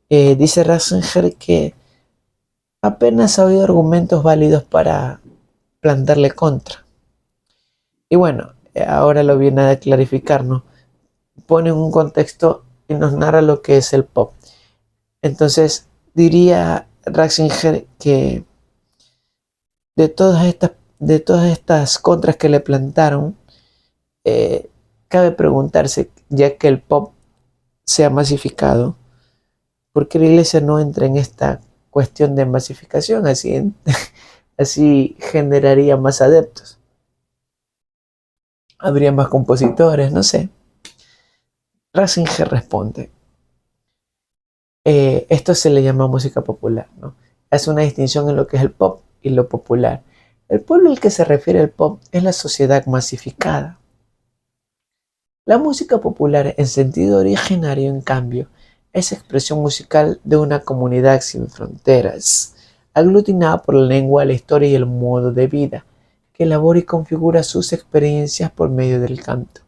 dice Ratzinger que apenas ha habido argumentos válidos para plantarle contra. Y bueno, ahora lo viene a clarificar, ¿no? Pone en un contexto y nos narra lo que es el pop. Entonces, diría Ratzinger que de todas estas contras que le plantaron, eh, cabe preguntarse, ya que el pop se ha masificado, ¿por qué la iglesia no entra en esta cuestión de masificación? Así, así generaría más adeptos. Habría más compositores, no sé. Ratzinger responde, esto se le llama música popular, ¿no? Hace una distinción en lo que es el pop y lo popular. El pueblo al que se refiere el pop es la sociedad masificada. La música popular en sentido originario, en cambio, es expresión musical de una comunidad sin fronteras, aglutinada por la lengua, la historia y el modo de vida, que elabora y configura sus experiencias por medio del canto,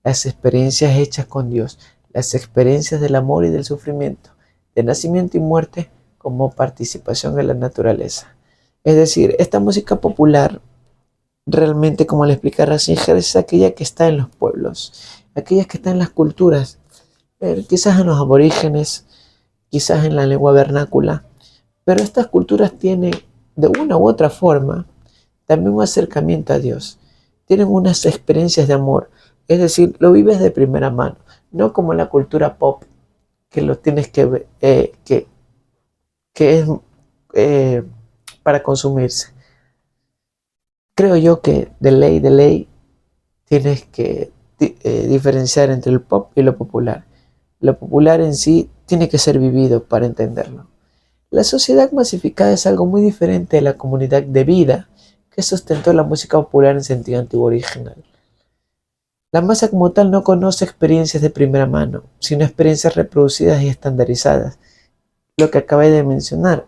las experiencias hechas con Dios, las experiencias del amor y del sufrimiento, de nacimiento y muerte como participación en la naturaleza. Es decir, esta música popular realmente, como le explica Ratzinger, es aquella que está en los pueblos, aquellas que están en las culturas, quizás en los aborígenes, quizás en la lengua vernácula, pero estas culturas tienen de una u otra forma también un acercamiento a Dios, tienen unas experiencias de amor, es decir, lo vives de primera mano, no como la cultura pop, que lo tienes que ver, que es para consumirse. Creo yo que de ley, tienes que diferenciar entre el pop y lo popular. Lo popular en sí tiene que ser vivido para entenderlo. La sociedad masificada es algo muy diferente de la comunidad de vida que sustentó la música popular en sentido antiguo original. La masa como tal no conoce experiencias de primera mano, sino experiencias reproducidas y estandarizadas. Lo que acabé de mencionar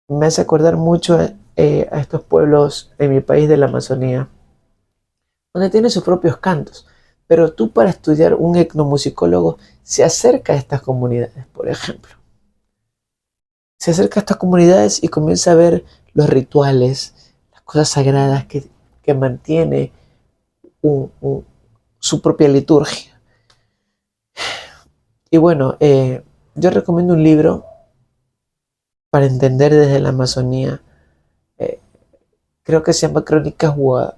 me hace acordar mucho a estos pueblos en mi país de la Amazonía, donde tiene sus propios cantos. Pero tú, para estudiar, un etnomusicólogo se acerca a estas comunidades, por ejemplo. Se acerca a estas comunidades y comienza a ver los rituales, las cosas sagradas que mantiene su propia liturgia. Y bueno, yo recomiendo un libro para entender desde la Amazonía. eh, Creo que se llama Crónicas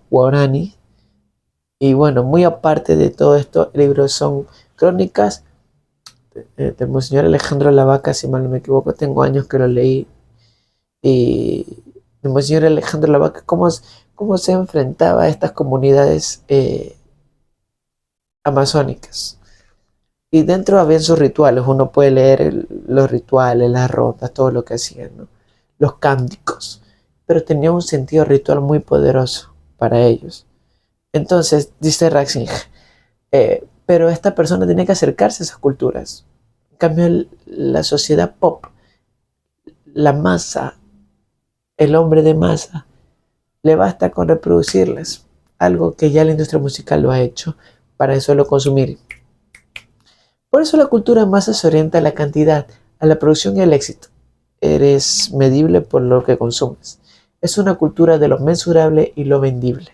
Guaraní. Y bueno, muy aparte de todo esto, el libro son crónicas de Monseñor Alejandro Lavaca, si mal no me equivoco, tengo años que lo leí. Y de Monseñor Alejandro Lavaca, cómo se enfrentaba a estas comunidades amazónicas. Y dentro habían sus rituales, uno puede leer los rituales, las rondas, todo lo que hacían, ¿no? Los cánticos, pero tenía un sentido ritual muy poderoso para ellos. Entonces, dice Ratzinger, pero esta persona tiene que acercarse a esas culturas. En cambio, la sociedad pop, la masa, el hombre de masa, le basta con reproducirlas, algo que ya la industria musical lo ha hecho para solo consumir. Por eso la cultura de masa se orienta a la cantidad, a la producción y al éxito. Eres medible por lo que consumes. Es una cultura de lo mensurable y lo vendible.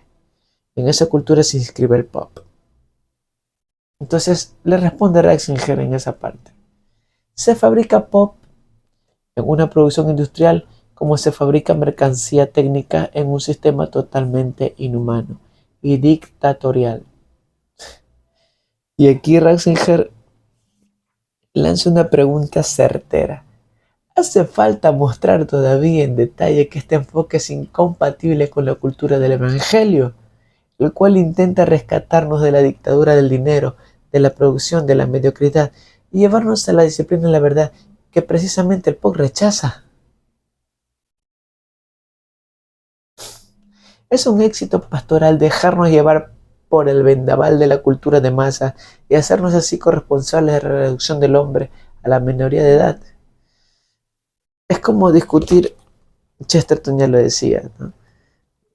En esa cultura se inscribe el pop. Entonces le responde Ratzinger en esa parte. Se fabrica pop en una producción industrial como se fabrica mercancía técnica en un sistema totalmente inhumano y dictatorial. Y aquí Ratzinger lanza una pregunta certera. ¿Hace falta mostrar todavía en detalle que este enfoque es incompatible con la cultura del Evangelio? el cual intenta rescatarnos de la dictadura del dinero, de la producción, de la mediocridad y llevarnos a la disciplina y la verdad que precisamente el pop rechaza. Es un éxito pastoral dejarnos llevar por el vendaval de la cultura de masa y hacernos así corresponsables de la reducción del hombre a la minoría de edad. Es como discutir, Chesterton ya lo decía, ¿no?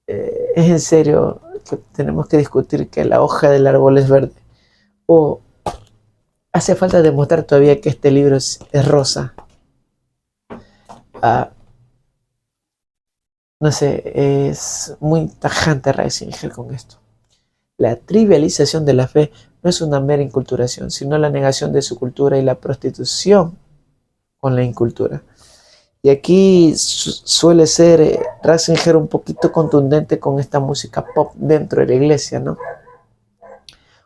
Es en serio que tenemos que discutir que la hoja del árbol es verde. O hace falta demostrar todavía que este libro es rosa. Ah, no sé, es muy tajante Ratzinger con esto. La trivialización de la fe no es una mera inculturación, sino la negación de su cultura y la prostitución con la incultura. Y aquí suele ser Ratzinger un poquito contundente con esta música pop dentro de la iglesia, ¿no?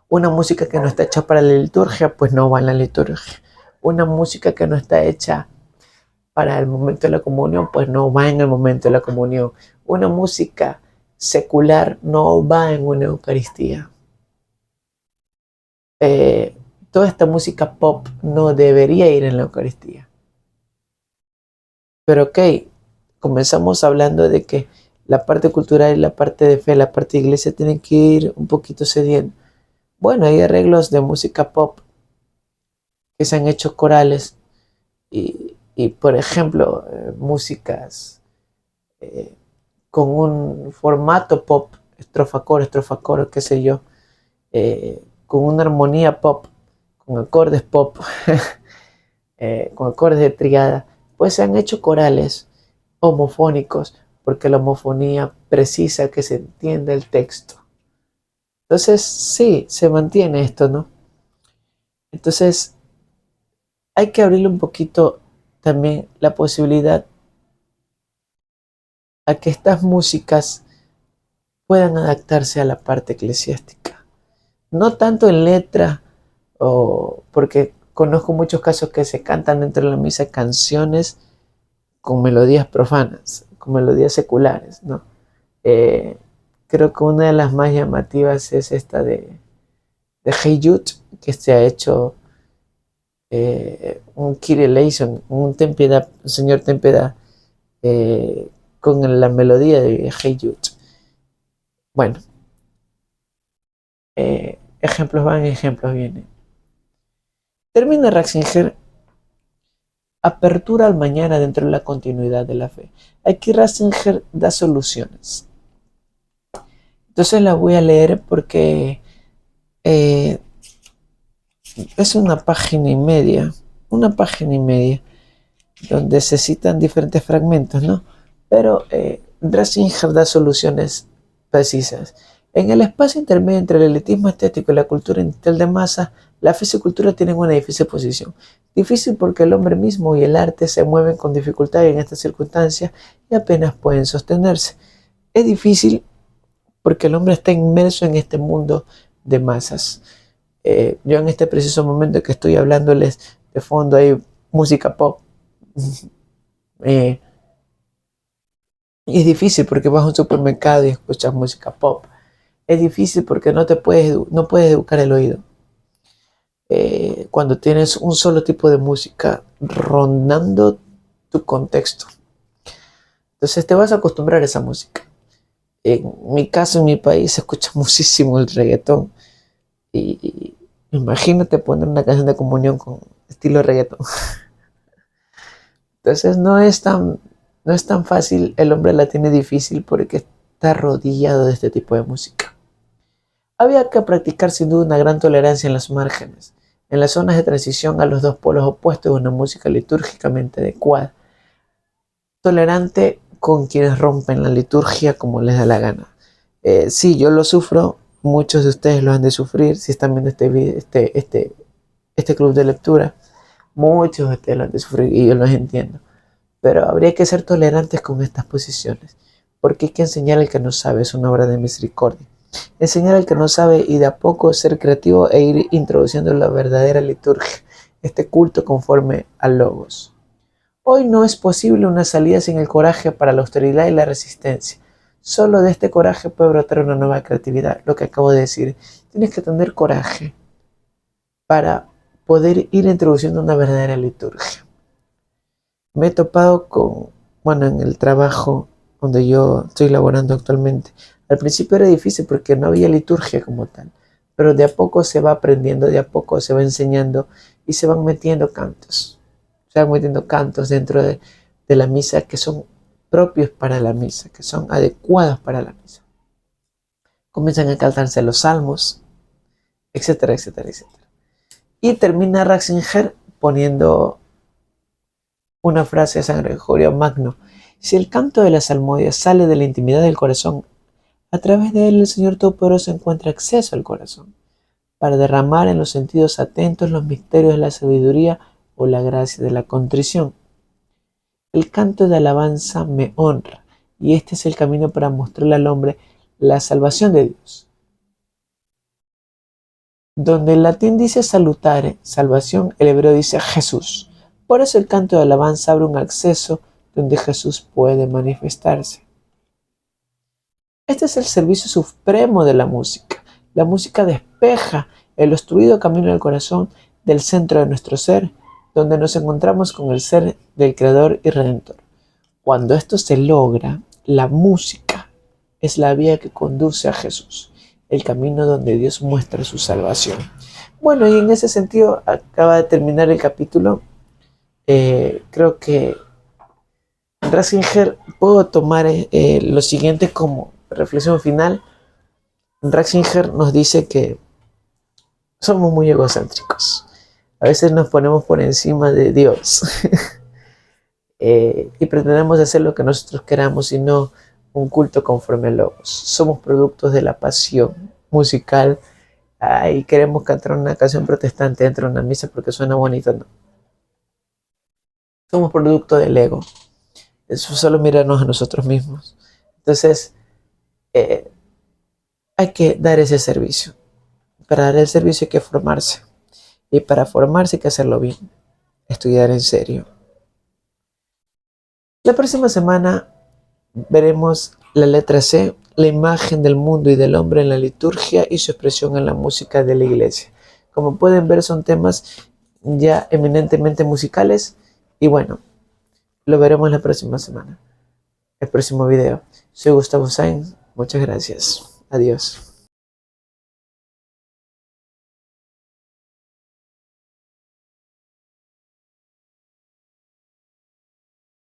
Una música que no está hecha para la liturgia, pues no va en la liturgia. Una música que no está hecha para el momento de la comunión, pues no va en el momento de la comunión. Una música secular no va en una Eucaristía. Eh, Toda esta música pop no debería ir en la Eucaristía. Pero ok, comenzamos hablando de que la parte cultural y la parte de fe, la parte de iglesia tienen que ir un poquito cediendo. Bueno, hay arreglos de música pop que se han hecho corales y por ejemplo, músicas eh, con un formato pop, estrofa coro, qué sé yo, con una armonía pop, con acordes pop, con acordes de triada, pues se han hecho corales homofónicos, porque la homofonía precisa que se entienda el texto. Entonces, sí, se mantiene esto, ¿no? Entonces, hay que abrirle un poquito también la posibilidad a que estas músicas puedan adaptarse a la parte eclesiástica. No tanto en letra, porque conozco muchos casos que se cantan dentro de la misa canciones con melodías profanas, con melodías seculares, ¿no? Eh, Creo que una de las más llamativas es esta de Hey Jude, que se ha hecho un Kyrie eleison, un ten piedad, Señor ten piedad, con la melodía de Hey Jude. Bueno, ejemplos van, ejemplos vienen. Termina Ratzinger, apertura al mañana dentro de la continuidad de la fe. Aquí Ratzinger da soluciones. Entonces la voy a leer porque eh, es una página y media, donde se citan diferentes fragmentos, ¿no? Pero Ratzinger da soluciones precisas. En el espacio intermedio entre el elitismo estético y la cultura industrial de masa, la fe y cultura tienen una difícil posición. Difícil porque el hombre mismo y el arte se mueven con dificultad en estas circunstancias y apenas pueden sostenerse. Es difícil porque el hombre está inmerso en este mundo de masas. Yo en este preciso momento que estoy hablándoles, de fondo hay música pop. eh, y es difícil porque vas a un supermercado y escuchas música pop. Es difícil porque no puedes educar el oído. Cuando tienes un solo tipo de música rondando tu contexto. Entonces te vas a acostumbrar a esa música. En mi caso, en mi país, se escucha muchísimo el reggaetón. Y imagínate poner una canción de comunión con estilo reggaetón. Entonces no es tan fácil, el hombre la tiene difícil porque está rodeado de este tipo de música. Había que practicar sin duda una gran tolerancia en los márgenes, en las zonas de transición a los dos polos opuestos de una música litúrgicamente adecuada, tolerante con quienes rompen la liturgia como les da la gana. Sí, yo lo sufro, muchos de ustedes lo han de sufrir si están viendo este club de lectura. Muchos de ustedes lo han de sufrir y yo los entiendo. Pero habría que ser tolerantes con estas posiciones, porque hay que enseñar al que no sabe, es una obra de misericordia. Enseñar al que no sabe y de a poco ser creativo e ir introduciendo la verdadera liturgia, este culto conforme al Logos. Hoy no es posible una salida sin el coraje para la austeridad y la resistencia. Solo de este coraje puede brotar una nueva creatividad, lo que acabo de decir. Tienes que tener coraje para poder ir introduciendo una verdadera liturgia. Me he topado con, bueno, en el trabajo donde yo estoy laborando actualmente. Al principio era difícil porque no había liturgia como tal, pero de a poco se va aprendiendo, de a poco se va enseñando y se van metiendo cantos. Se van metiendo cantos dentro de la misa que son propios para la misa, que son adecuados para la misa. Comienzan a cantarse los salmos, etcétera, etcétera, etcétera. Y termina Ratzinger poniendo una frase de San Gregorio Magno: si el canto de la salmodia sale de la intimidad del corazón, a través de él el Señor Todopoderoso encuentra acceso al corazón, para derramar en los sentidos atentos los misterios de la sabiduría o la gracia de la contrición. El canto de alabanza me honra, y este es el camino para mostrarle al hombre la salvación de Dios. Donde el latín dice salutare, salvación, el hebreo dice Jesús. Por eso el canto de alabanza abre un acceso donde Jesús puede manifestarse. Este es el servicio supremo de la música. La música despeja el obstruido camino del corazón del centro de nuestro ser, donde nos encontramos con el ser del Creador y Redentor. Cuando esto se logra, la música es la vía que conduce a Jesús, el camino donde Dios muestra su salvación. Bueno, y en ese sentido acaba de terminar el capítulo. Creo que Ratzinger, puedo tomar lo siguiente como reflexión final. Ratzinger nos dice que somos muy egocéntricos. A veces nos ponemos por encima de Dios y pretendemos hacer lo que nosotros queramos y no un culto conforme a logos. Somos productos de la pasión musical y queremos cantar una canción protestante dentro de una misa porque suena bonito, no. Somos producto del ego. Eso solo mirarnos a nosotros mismos. Entonces, hay que dar ese servicio. Para dar el servicio hay que formarse. Y para formarse hay que hacerlo bien. Estudiar en serio. La próxima semana veremos la letra C, la imagen del mundo y del hombre en la liturgia y su expresión en la música de la iglesia. Como pueden ver, son temas ya eminentemente musicales. Y bueno, lo veremos la próxima semana. El próximo video. Soy Gustavo Sainz. Muchas gracias. Adiós.